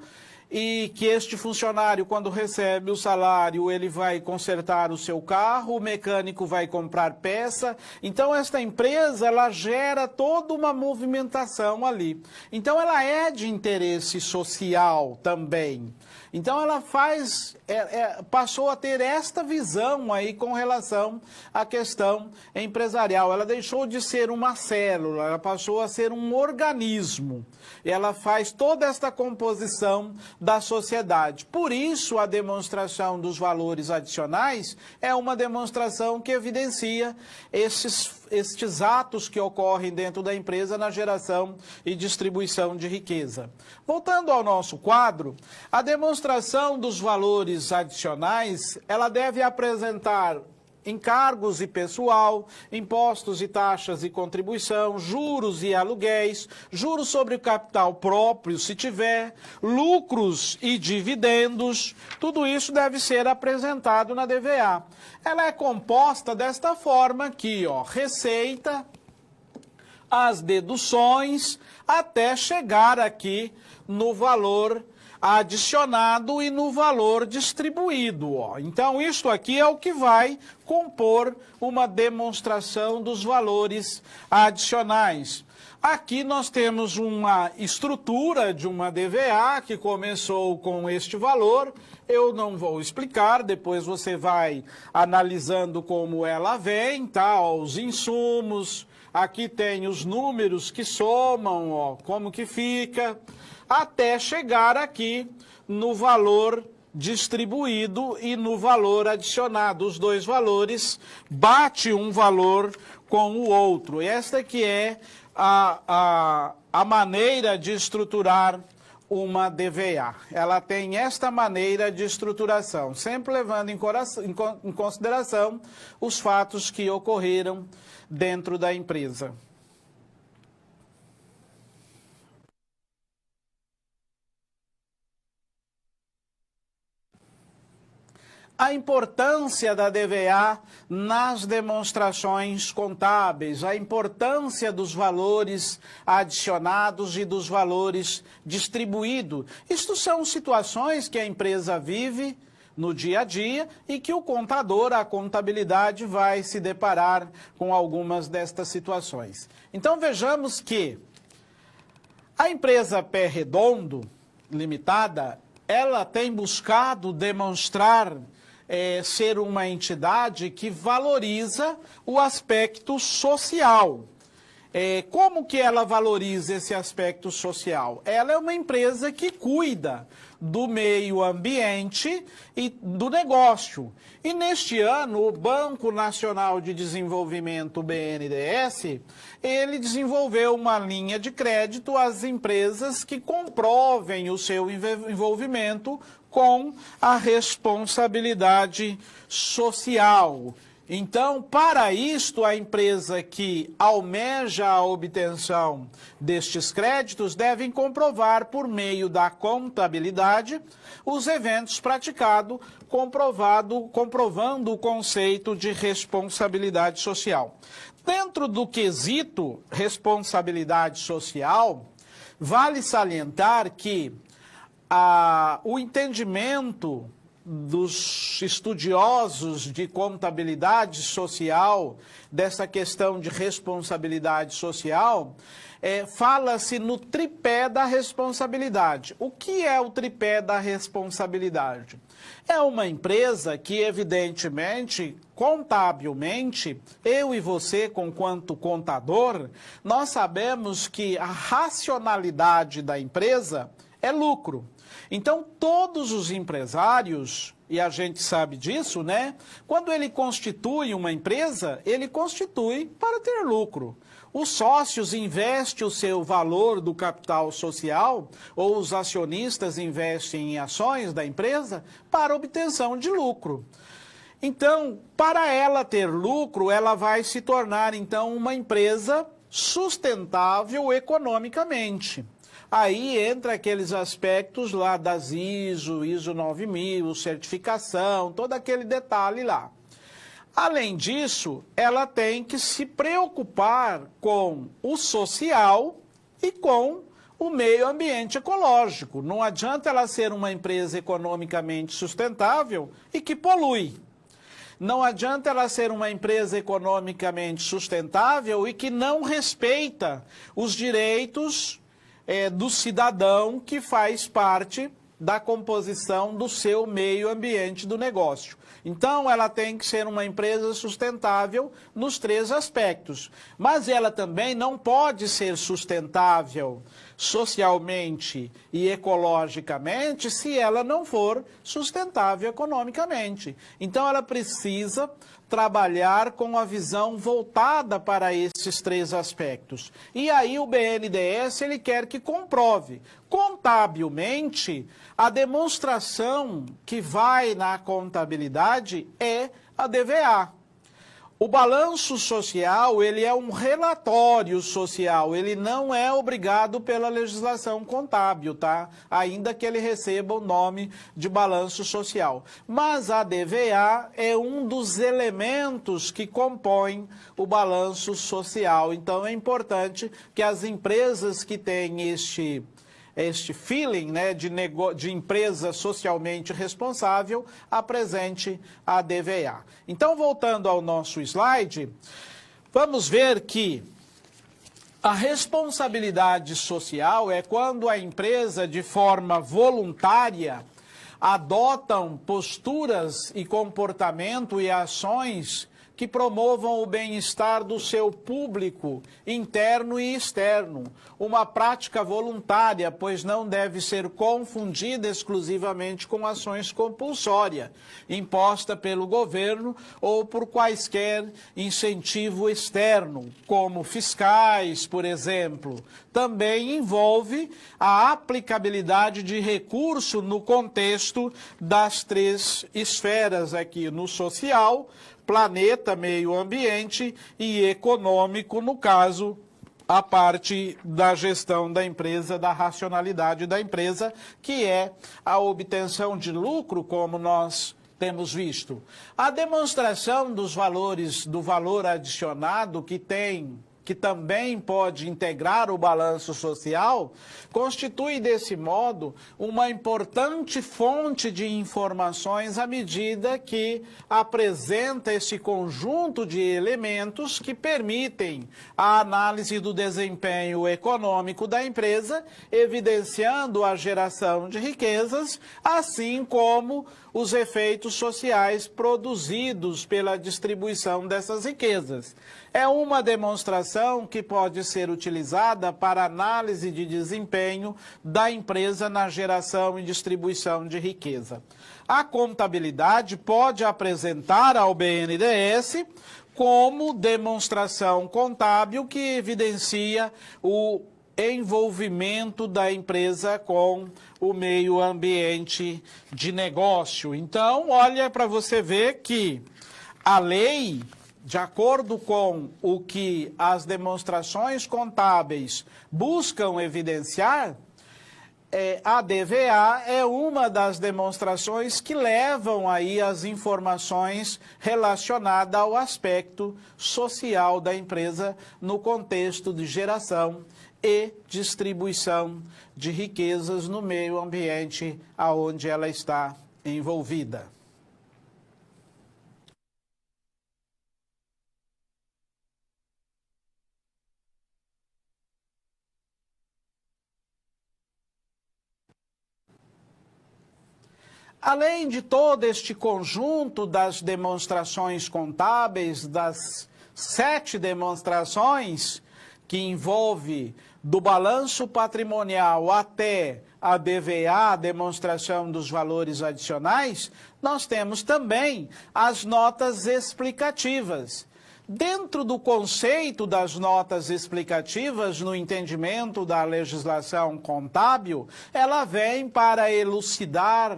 e que este funcionário, quando recebe o salário, ele vai consertar o seu carro, o mecânico vai comprar peça. Então, esta empresa, ela gera toda uma movimentação ali. Então, ela é de interesse social também. Então, ela passou a ter esta visão aí com relação à questão empresarial. Ela deixou de ser uma célula, ela passou a ser um organismo. Ela faz toda esta composição da sociedade. Por isso, a demonstração dos valores adicionais é uma demonstração que evidencia estes atos que ocorrem dentro da empresa na geração e distribuição de riqueza. Voltando ao nosso quadro, a demonstração dos valores adicionais, ela deve apresentar encargos e pessoal, impostos e taxas e contribuição, juros e aluguéis, juros sobre o capital próprio, se tiver, lucros e dividendos, tudo isso deve ser apresentado na DVA. Ela é composta desta forma aqui, ó, receita, as deduções, até chegar aqui no valor adicionado e no valor distribuído. Ó. Então, isto aqui é o que vai compor uma demonstração dos valores adicionais. Aqui nós temos uma estrutura de uma DVA que começou com este valor. Eu não vou explicar, depois você vai analisando como ela vem, tá? Os insumos, aqui tem os números que somam, ó, como que fica, até chegar aqui no valor distribuído e no valor adicionado. Os dois valores bate um valor com o outro. E esta que é a maneira de estruturar uma DVA. Ela tem esta maneira de estruturação, sempre levando em consideração os fatos que ocorreram dentro da empresa. A importância da DVA nas demonstrações contábeis, a importância dos valores adicionados e dos valores distribuídos. Isto são situações que a empresa vive no dia a dia e que o contador, a contabilidade, vai se deparar com algumas destas situações. Então vejamos que a empresa Pé Redondo Limitada, ela tem buscado demonstrar ser uma entidade que valoriza o aspecto social. Como que ela valoriza esse aspecto social? Ela é uma empresa que cuida do meio ambiente e do negócio. E neste ano, o Banco Nacional de Desenvolvimento, BNDES, ele desenvolveu uma linha de crédito às empresas que comprovem o seu envolvimento com a responsabilidade social. Então, para isto, a empresa que almeja a obtenção destes créditos deve comprovar, por meio da contabilidade, os eventos praticados, comprovando o conceito de responsabilidade social. Dentro do quesito responsabilidade social, vale salientar que o entendimento dos estudiosos de contabilidade social, dessa questão de responsabilidade social, fala-se no tripé da responsabilidade. O que é o tripé da responsabilidade? É uma empresa que, evidentemente, contabilmente, eu e você, conquanto contador, nós sabemos que a racionalidade da empresa é lucro. Então, todos os empresários, e a gente sabe disso, né? Quando ele constitui uma empresa, ele constitui para ter lucro. Os sócios investem o seu valor do capital social, ou os acionistas investem em ações da empresa para obtenção de lucro. Então, para ela ter lucro, ela vai se tornar, então, uma empresa sustentável economicamente. Aí entra aqueles aspectos lá das ISO 9000, certificação, todo aquele detalhe lá. Além disso, ela tem que se preocupar com o social e com o meio ambiente ecológico. Não adianta ela ser uma empresa economicamente sustentável e que polui. Não adianta ela ser uma empresa economicamente sustentável e que não respeita os direitos do cidadão que faz parte da composição do seu meio ambiente do negócio. Então, ela tem que ser uma empresa sustentável nos três aspectos. Mas ela também não pode ser sustentável socialmente e ecologicamente se ela não for sustentável economicamente. Então, ela precisa trabalhar com a visão voltada para esses três aspectos. E aí o BNDES ele quer que comprove contabilmente a demonstração que vai na contabilidade é a DVA. O balanço social, ele é um relatório social, ele não é obrigado pela legislação contábil, tá? Ainda que ele receba o nome de balanço social. Mas a DVA é um dos elementos que compõem o balanço social. Então é importante que as empresas que têm este feeling, né, de empresa socialmente responsável, apresente a DVA. Então, voltando ao nosso slide, vamos ver que a responsabilidade social é quando a empresa, de forma voluntária, adotam posturas e comportamento e ações que promovam o bem-estar do seu público, interno e externo. Uma prática voluntária, pois não deve ser confundida exclusivamente com ações compulsórias, imposta pelo governo ou por quaisquer incentivo externo, como fiscais, por exemplo. Também envolve a aplicabilidade de recurso no contexto das três esferas aqui, no social, planeta, meio ambiente e econômico, no caso, a parte da gestão da empresa, da racionalidade da empresa, que é a obtenção de lucro, como nós temos visto. A demonstração dos valores, do valor adicionado que também pode integrar o balanço social, constitui, desse modo, uma importante fonte de informações à medida que apresenta esse conjunto de elementos que permitem a análise do desempenho econômico da empresa, evidenciando a geração de riquezas, assim como os efeitos sociais produzidos pela distribuição dessas riquezas. É uma demonstração que pode ser utilizada para análise de desempenho da empresa na geração e distribuição de riqueza. A contabilidade pode apresentar ao BNDES como demonstração contábil que evidencia o envolvimento da empresa com o meio ambiente de negócio. Então, olha para você ver que A lei, de acordo com o que as demonstrações contábeis buscam evidenciar, a DVA é uma das demonstrações que levam aí as informações relacionadas ao aspecto social da empresa no contexto de geração e distribuição de riquezas no meio ambiente aonde ela está envolvida. Além de todo este conjunto das demonstrações contábeis, das 7 demonstrações que envolve do balanço patrimonial até a DVA, a demonstração dos valores adicionais, nós temos também as notas explicativas. Dentro do conceito das notas explicativas, no entendimento da legislação contábil, ela vem para elucidar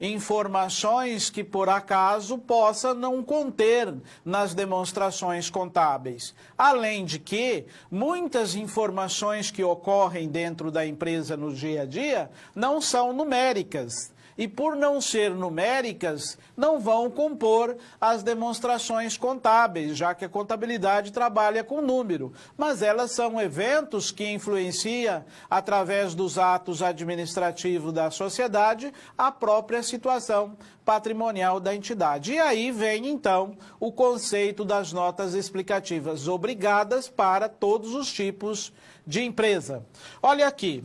informações que, por acaso, possa não conter nas demonstrações contábeis. Além de que, muitas informações que ocorrem dentro da empresa no dia a dia não são numéricas. E por não ser numéricas, não vão compor as demonstrações contábeis, já que a contabilidade trabalha com número. Mas elas são eventos que influenciam, através dos atos administrativos da sociedade, a própria situação patrimonial da entidade. E aí vem, então, o conceito das notas explicativas obrigadas para todos os tipos de empresa. Olha aqui.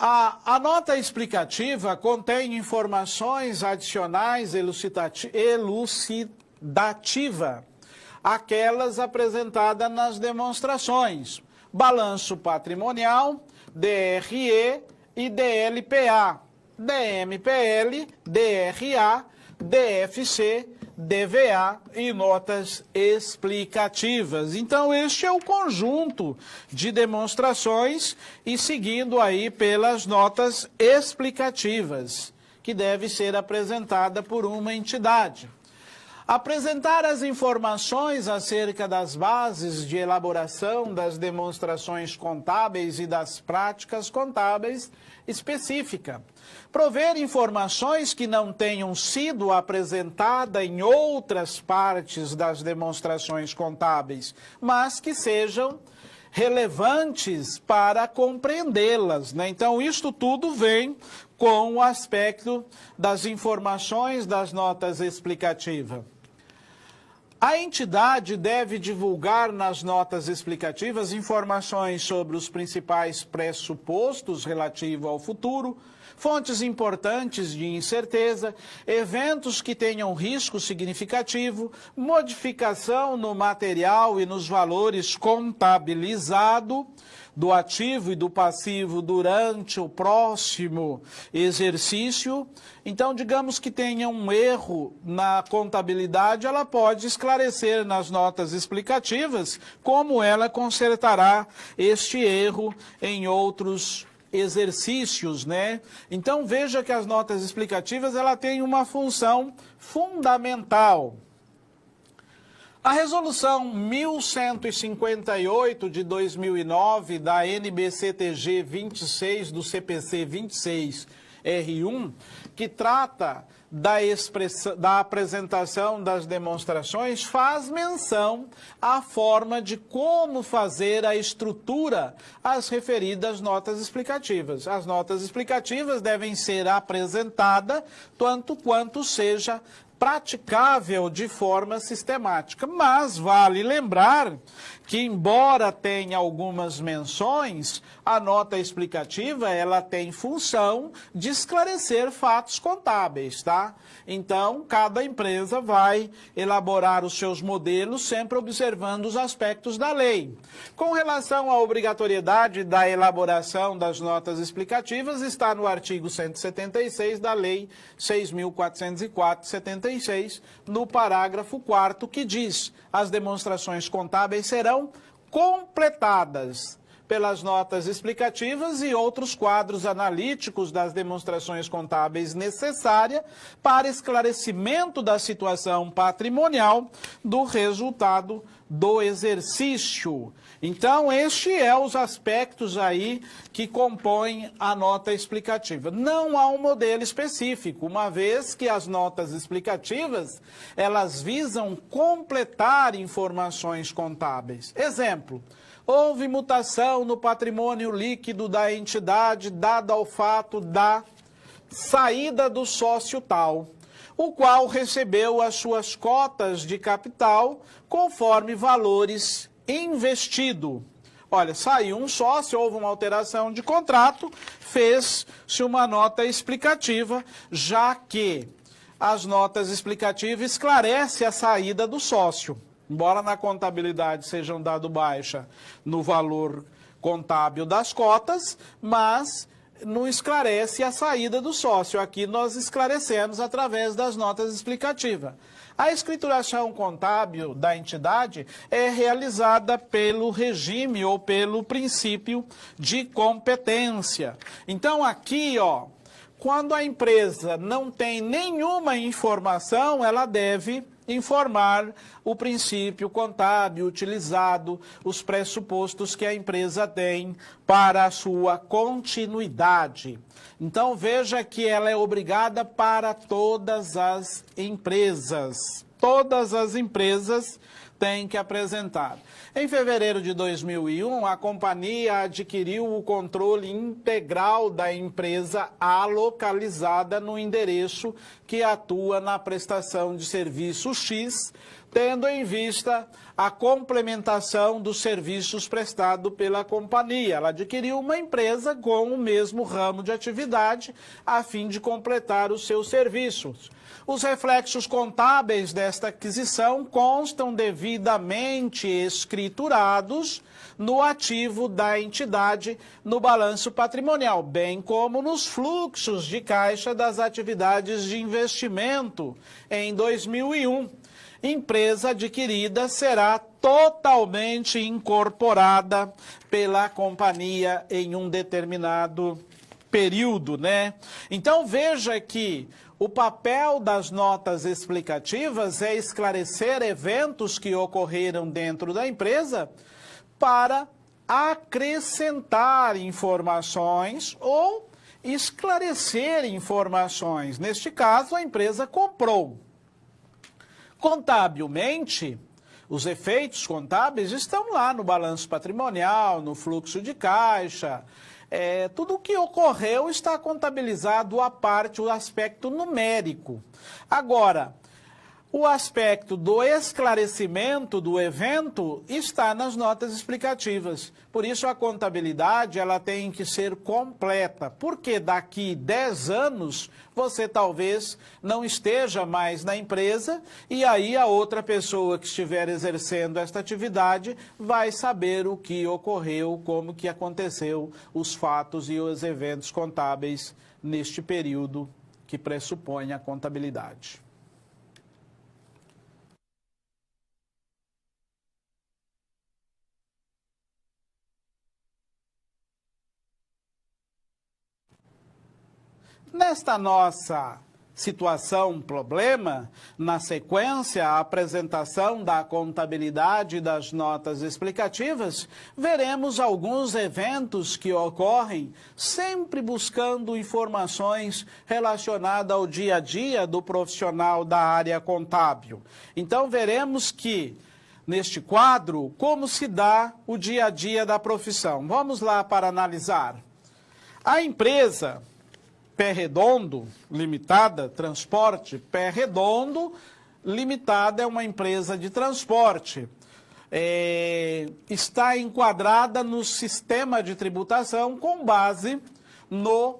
A nota explicativa contém informações adicionais elucidativa, aquelas apresentadas nas demonstrações. Balanço patrimonial, DRE e DLPA, DMPL, DRA, DFC, DVA e notas explicativas. Então, este é o conjunto de demonstrações e seguindo aí pelas notas explicativas, que deve ser apresentada por uma entidade. Apresentar as informações acerca das bases de elaboração das demonstrações contábeis e das práticas contábeis específica. Prover informações que não tenham sido apresentadas em outras partes das demonstrações contábeis, mas que sejam relevantes para compreendê-las, né? Então, isto tudo vem com o aspecto das informações das notas explicativas. A entidade deve divulgar nas notas explicativas informações sobre os principais pressupostos relativos ao futuro, fontes importantes de incerteza, eventos que tenham risco significativo, modificação no material e nos valores contabilizado do ativo e do passivo durante o próximo exercício. Então, digamos que tenha um erro na contabilidade, ela pode esclarecer nas notas explicativas como ela consertará este erro em outros exercícios, né? Então, veja que as notas explicativas, ela tem uma função fundamental. A resolução 1158 de 2009 da NBCTG 26 do CPC 26R1, que trata da apresentação das demonstrações, faz menção à forma de como fazer a estrutura às referidas notas explicativas. As notas explicativas devem ser apresentadas tanto quanto seja praticável de forma sistemática. Mas vale lembrar que, embora tenha algumas menções, a nota explicativa ela tem função de esclarecer fatos contábeis, tá? Então, cada empresa vai elaborar os seus modelos sempre observando os aspectos da lei. Com relação à obrigatoriedade da elaboração das notas explicativas, está no artigo 176 da Lei 6.404/76, no parágrafo 4º, que diz: as demonstrações contábeis serão completadas pelas notas explicativas e outros quadros analíticos das demonstrações contábeis necessária para esclarecimento da situação patrimonial do resultado do exercício. Então, este é os aspectos aí que compõem a nota explicativa. Não há um modelo específico, uma vez que as notas explicativas, elas visam completar informações contábeis. Exemplo: houve mutação no patrimônio líquido da entidade dada ao fato da saída do sócio tal, o qual recebeu as suas cotas de capital conforme valores investido. Olha, saiu um sócio, houve uma alteração de contrato, fez-se uma nota explicativa, já que as notas explicativas esclarecem a saída do sócio. Embora na contabilidade sejam dado baixa no valor contábil das cotas, mas não esclarece a saída do sócio. Aqui nós esclarecemos através das notas explicativas. A escrituração contábil da entidade é realizada pelo regime ou pelo princípio de competência. Então aqui, ó, quando a empresa não tem nenhuma informação, ela deve informar o princípio contábil utilizado, os pressupostos que a empresa tem para a sua continuidade. Então veja que ela é obrigada para todas as empresas. Todas as empresas têm que apresentar. Em fevereiro de 2001, a companhia adquiriu o controle integral da empresa A localizada no endereço que atua na prestação de serviço X, tendo em vista a complementação dos serviços prestados pela companhia. Ela adquiriu uma empresa com o mesmo ramo de atividade a fim de completar os seus serviços. Os reflexos contábeis desta aquisição constam devidamente escriturados no ativo da entidade no balanço patrimonial, bem como nos fluxos de caixa das atividades de investimento em 2001. Empresa adquirida será totalmente incorporada pela companhia em um determinado período, né? Então veja que o papel das notas explicativas é esclarecer eventos que ocorreram dentro da empresa para acrescentar informações ou esclarecer informações. Neste caso, a empresa comprou. Contabilmente, os efeitos contábeis estão lá no balanço patrimonial, no fluxo de caixa. Tudo o que ocorreu está contabilizado à parte, o aspecto numérico. Agora, o aspecto do esclarecimento do evento está nas notas explicativas. Por isso, a contabilidade ela tem que ser completa, porque daqui 10 anos você talvez não esteja mais na empresa e aí a outra pessoa que estiver exercendo esta atividade vai saber o que ocorreu, como que aconteceu, os fatos e os eventos contábeis neste período que pressupõe a contabilidade. Nesta nossa situação, problema, na sequência, a apresentação da contabilidade e das notas explicativas, veremos alguns eventos que ocorrem sempre buscando informações relacionadas ao dia a dia do profissional da área contábil. Então, veremos que, neste quadro, como se dá o dia a dia da profissão. Vamos lá para analisar. A empresa Pé Redondo Limitada, Transporte Pé Redondo Limitada é uma empresa de transporte. Está enquadrada no sistema de tributação com base no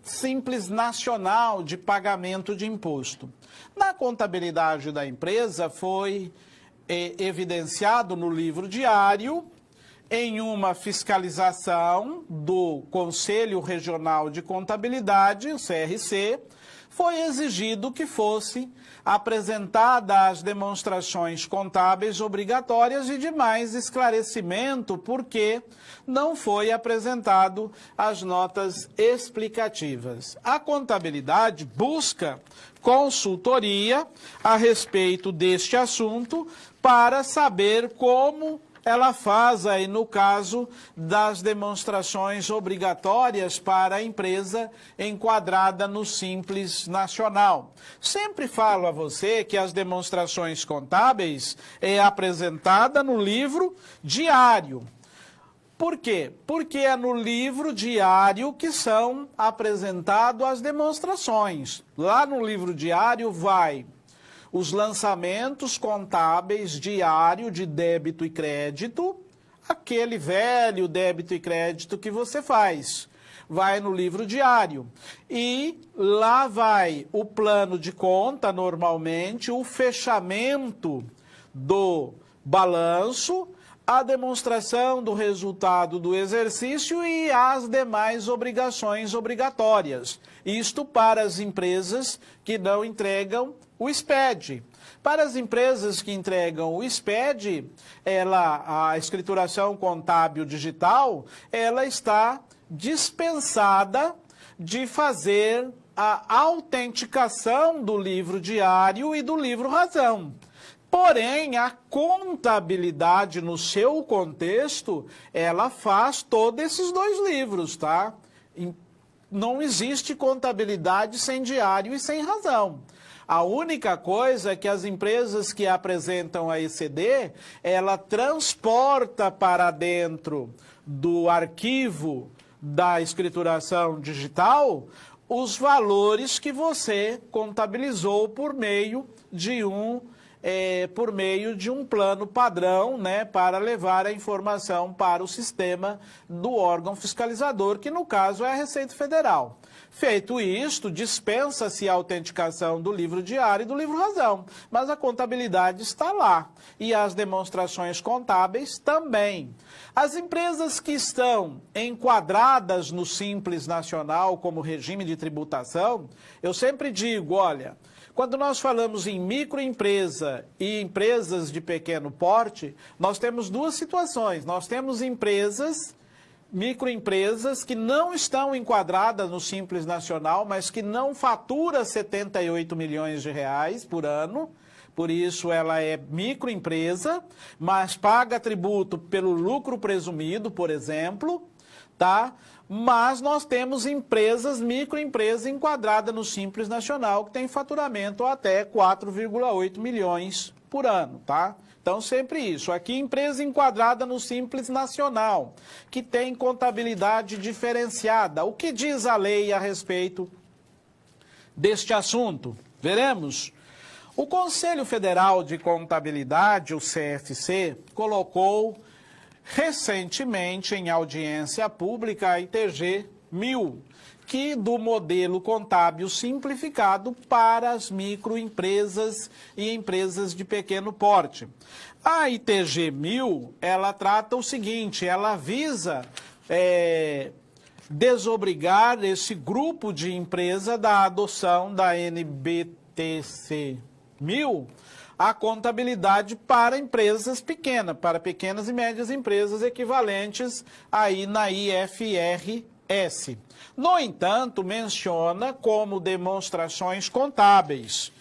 Simples Nacional de Pagamento de Imposto. Na contabilidade da empresa foi evidenciado no livro diário em uma fiscalização do Conselho Regional de Contabilidade, o CRC, foi exigido que fosse apresentada as demonstrações contábeis obrigatórias e demais esclarecimento, porque não foi apresentado as notas explicativas. A contabilidade busca consultoria a respeito deste assunto para saber como ela faz aí no caso das demonstrações obrigatórias para a empresa enquadrada no Simples Nacional. Sempre falo a você que as demonstrações contábeis é apresentada no livro diário. Por quê? Porque é no livro diário que são apresentadas as demonstrações. Lá no livro diário vai os lançamentos contábeis diário de débito e crédito, aquele velho débito e crédito que você faz. Vai no livro diário. E lá vai o plano de conta, normalmente, o fechamento do balanço, a demonstração do resultado do exercício e as demais obrigações obrigatórias. Isto para as empresas que não entregam o SPED. Para as empresas que entregam o SPED, a escrituração contábil digital, ela está dispensada de fazer a autenticação do livro diário e do livro razão. Porém, a contabilidade, no seu contexto, ela faz todos esses dois livros, tá? Não existe contabilidade sem diário e sem razão. A única coisa é que as empresas que apresentam a ECD, ela transporta para dentro do arquivo da escrituração digital os valores que você contabilizou por meio de um plano padrão, né, para levar a informação para o sistema do órgão fiscalizador, que no caso é a Receita Federal. Feito isto, dispensa-se a autenticação do livro diário e do livro razão, mas a contabilidade está lá e as demonstrações contábeis também. As empresas que estão enquadradas no Simples Nacional como regime de tributação, eu sempre digo, olha, quando nós falamos em microempresa e empresas de pequeno porte, nós temos duas situações. Nós temos microempresas que não estão enquadradas no Simples Nacional, mas que não fatura 78 milhões de reais por ano. Por isso ela é microempresa, mas paga tributo pelo lucro presumido, por exemplo, tá? Mas nós temos microempresas enquadradas no Simples Nacional, que tem faturamento até 4,8 milhões por ano, tá? Então, sempre isso. Aqui, empresa enquadrada no Simples Nacional, que tem contabilidade diferenciada. O que diz a lei a respeito deste assunto? Veremos. O Conselho Federal de Contabilidade, o CFC, colocou recentemente em audiência pública a ITG 1000, que do modelo contábil simplificado para as microempresas e empresas de pequeno porte. A ITG 1000, ela trata o seguinte, ela visa desobrigar esse grupo de empresa da adoção da NBTC 1000, a contabilidade para empresas pequenas, para pequenas e médias empresas equivalentes aí na IFRS. No entanto, menciona como demonstrações contábeis.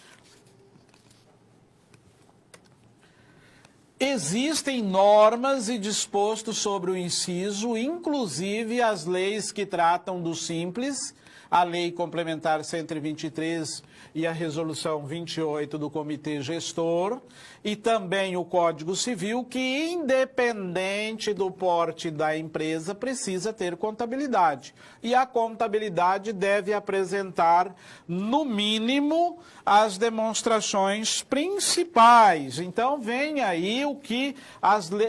Existem normas e dispostos sobre o inciso, inclusive as leis que tratam do Simples, a Lei Complementar 123 e a Resolução 28 do Comitê Gestor, e também o Código Civil, que independente do porte da empresa, precisa ter contabilidade. E a contabilidade deve apresentar, no mínimo, as demonstrações principais. Então, vem aí o que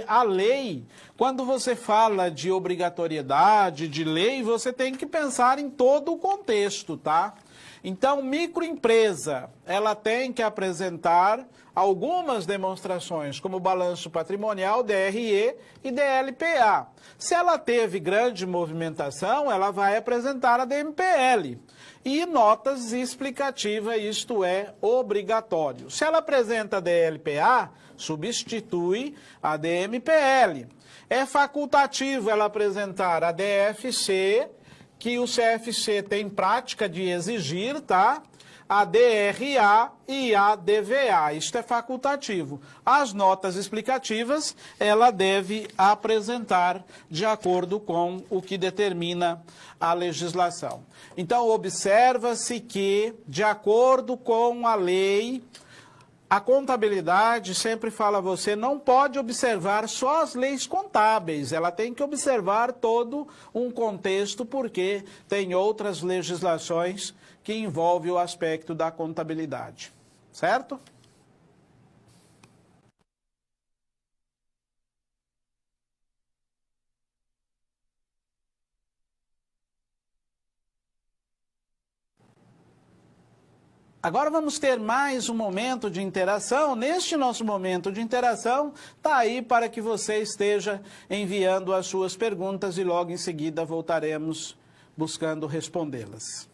a lei, quando você fala de obrigatoriedade, de lei, você tem que pensar em todo o contexto, tá? Então, microempresa, ela tem que apresentar algumas demonstrações, como balanço patrimonial, DRE e DLPA. Se ela teve grande movimentação, ela vai apresentar a DMPL. E notas explicativas, isto é obrigatório. Se ela apresenta a DLPA, substitui a DMPL. É facultativo ela apresentar a DFC, que o CFC tem prática de exigir, tá? A DRA e a DVA, isto é facultativo. As notas explicativas, ela deve apresentar de acordo com o que determina a legislação. Então, observa-se que, de acordo com a lei, a contabilidade sempre fala a você, não pode observar só as leis contábeis, ela tem que observar todo um contexto, porque tem outras legislações que envolvem o aspecto da contabilidade, certo? Agora vamos ter mais um momento de interação. Neste nosso momento de interação, está aí para que você esteja enviando as suas perguntas e logo em seguida voltaremos buscando respondê-las.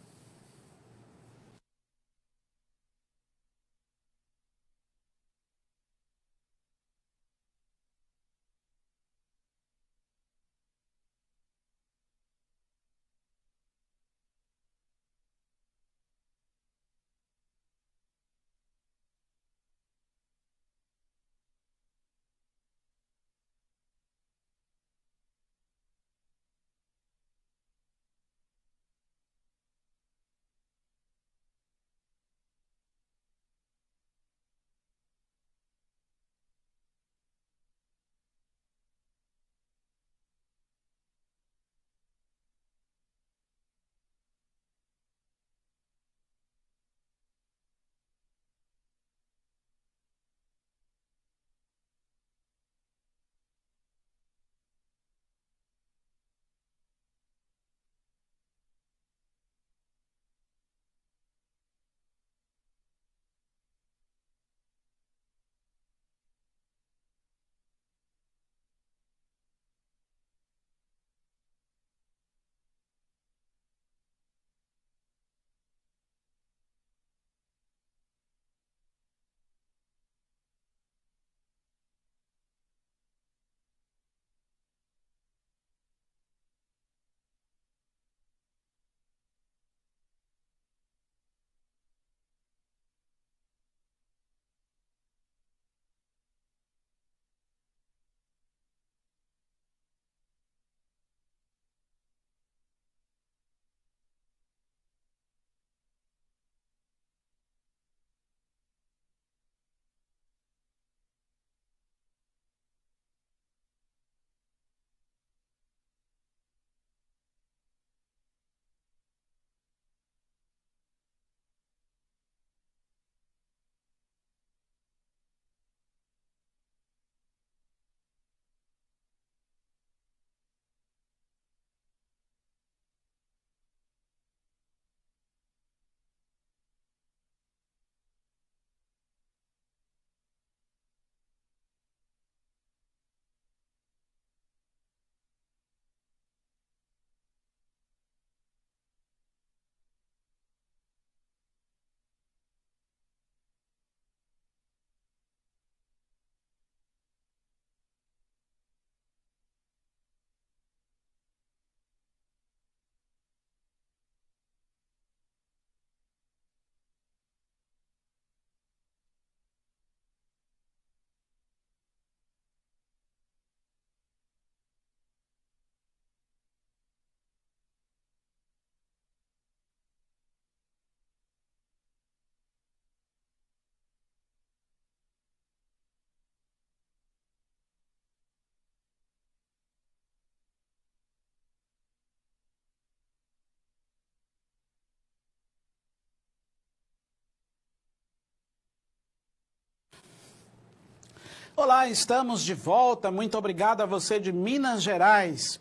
Olá, estamos de volta. Muito obrigado a você de Minas Gerais.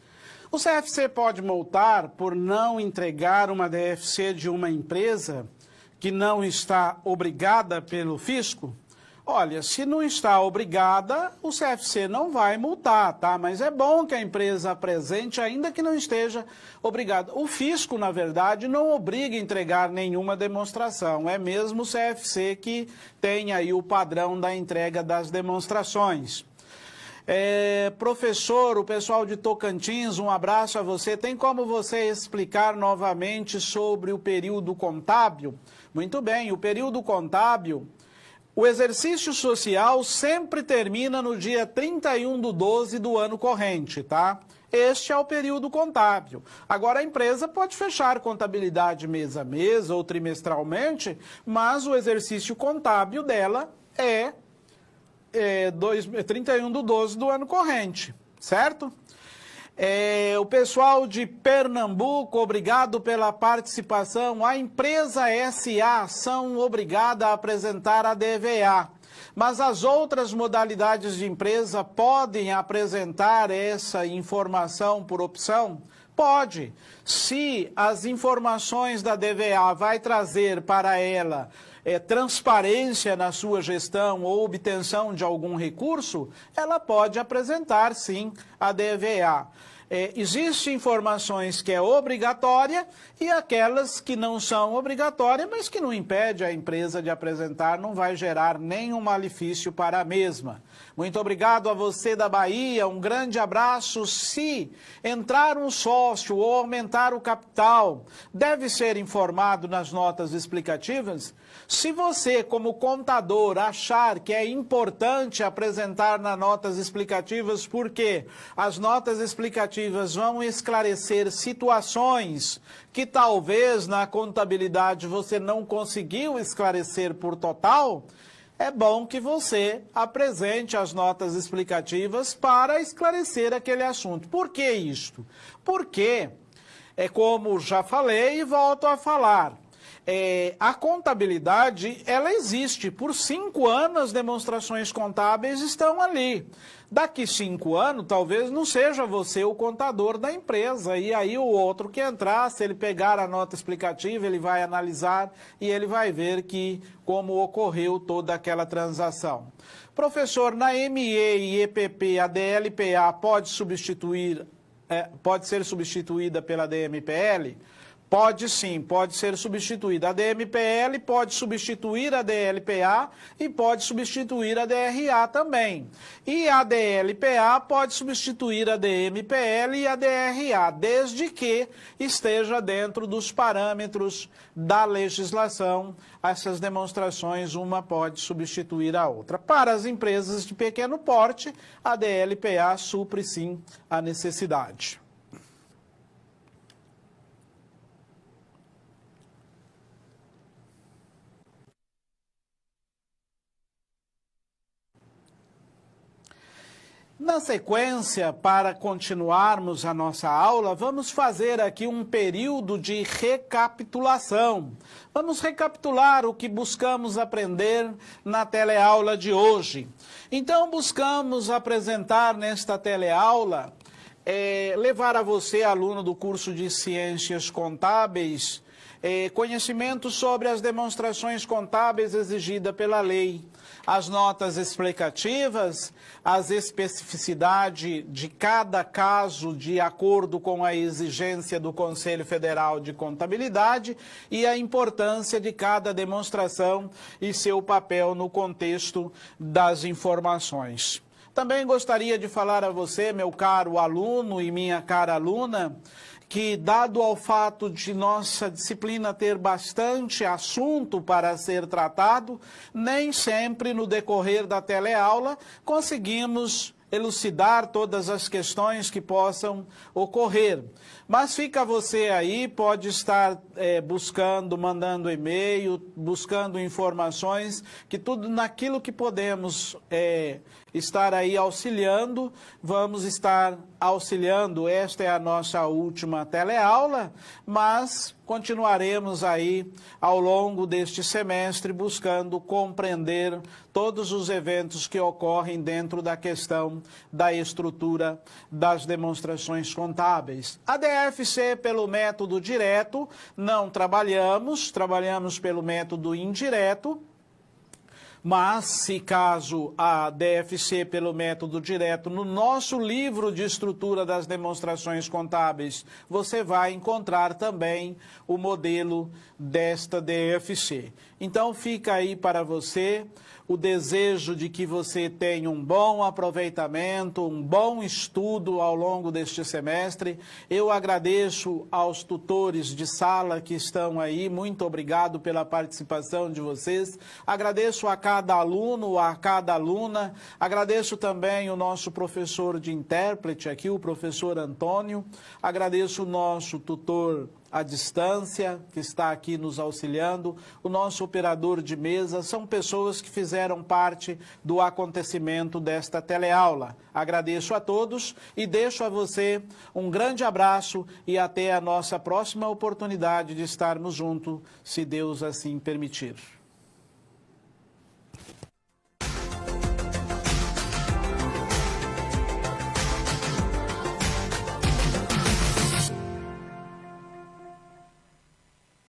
O CFC pode multar por não entregar uma DFC de uma empresa que não está obrigada pelo fisco? Olha, se não está obrigada, o CFC não vai multar, tá? Mas é bom que a empresa apresente, ainda que não esteja obrigada. O fisco, na verdade, não obriga a entregar nenhuma demonstração. É mesmo o CFC que tem aí o padrão da entrega das demonstrações. Professor, o pessoal de Tocantins, um abraço a você. Tem como você explicar novamente sobre o período contábil? Muito bem, o período contábil, o exercício social sempre termina no dia 31/12 do ano corrente, tá? Este é o período contábil. Agora, a empresa pode fechar contabilidade mês a mês ou trimestralmente, mas o exercício contábil dela é 31/12 do ano corrente, certo? O pessoal de Pernambuco, obrigado pela participação. A empresa SA são obrigadas a apresentar a DVA, mas as outras modalidades de empresa podem apresentar essa informação por opção? Pode. Se as informações da DVA vai trazer para ela transparência na sua gestão ou obtenção de algum recurso, ela pode apresentar, sim, a DVA. Existem informações que é obrigatória e aquelas que não são obrigatórias, mas que não impede a empresa de apresentar, não vai gerar nenhum malefício para a mesma. Muito obrigado a você da Bahia, um grande abraço. Se entrar um sócio ou aumentar o capital, deve ser informado nas notas explicativas? Se você, como contador, achar que é importante apresentar nas notas explicativas, porque as notas explicativas vão esclarecer situações que talvez na contabilidade você não conseguiu esclarecer por total, é bom que você apresente as notas explicativas para esclarecer aquele assunto. Por que isto? Porque, como já falei e volto a falar, a contabilidade, ela existe. Por 5 anos as demonstrações contábeis estão ali. Daqui 5 anos, talvez não seja você o contador da empresa. E aí o outro que entrar, se ele pegar a nota explicativa, ele vai analisar e ele vai ver como ocorreu toda aquela transação. Professor, na ME e EPP, a DLPA pode ser substituída pela DMPL? Pode sim, pode ser substituída. A DMPL pode substituir a DLPA e pode substituir a DRA também. E a DLPA pode substituir a DMPL e a DRA, desde que esteja dentro dos parâmetros da legislação. Essas demonstrações, uma pode substituir a outra. Para as empresas de pequeno porte, a DLPA supre sim a necessidade. Na sequência, para continuarmos a nossa aula, vamos fazer aqui um período de recapitulação. Vamos recapitular o que buscamos aprender na teleaula de hoje. Então, buscamos apresentar nesta teleaula, levar a você, aluno do curso de Ciências Contábeis, conhecimento sobre as demonstrações contábeis exigidas pela lei, as notas explicativas, as especificidades de cada caso de acordo com a exigência do Conselho Federal de Contabilidade e a importância de cada demonstração e seu papel no contexto das informações. Também gostaria de falar a você, meu caro aluno e minha cara aluna, que, dado ao fato de nossa disciplina ter bastante assunto para ser tratado, nem sempre no decorrer da teleaula conseguimos elucidar todas as questões que possam ocorrer. Mas fica você aí, pode estar buscando, mandando e-mail, buscando informações, que tudo naquilo que podemos estar aí auxiliando, vamos estar auxiliando, esta é a nossa última teleaula, mas continuaremos aí ao longo deste semestre buscando compreender todos os eventos que ocorrem dentro da questão da estrutura das demonstrações contábeis. A DFC pelo método direto não trabalhamos pelo método indireto. Mas, se caso a DFC pelo método direto, no nosso livro de estrutura das demonstrações contábeis, você vai encontrar também o modelo desta DFC. Então, fica aí para você o desejo de que você tenha um bom aproveitamento, um bom estudo ao longo deste semestre. Eu agradeço aos tutores de sala que estão aí, muito obrigado pela participação de vocês. Agradeço a cada aluno, a cada aluna, agradeço também o nosso professor de intérprete aqui, o professor Antônio, agradeço o nosso tutor à distância, que está aqui nos auxiliando, o nosso operador de mesa, são pessoas que fizeram parte do acontecimento desta teleaula. Agradeço a todos e deixo a você um grande abraço e até a nossa próxima oportunidade de estarmos juntos, se Deus assim permitir.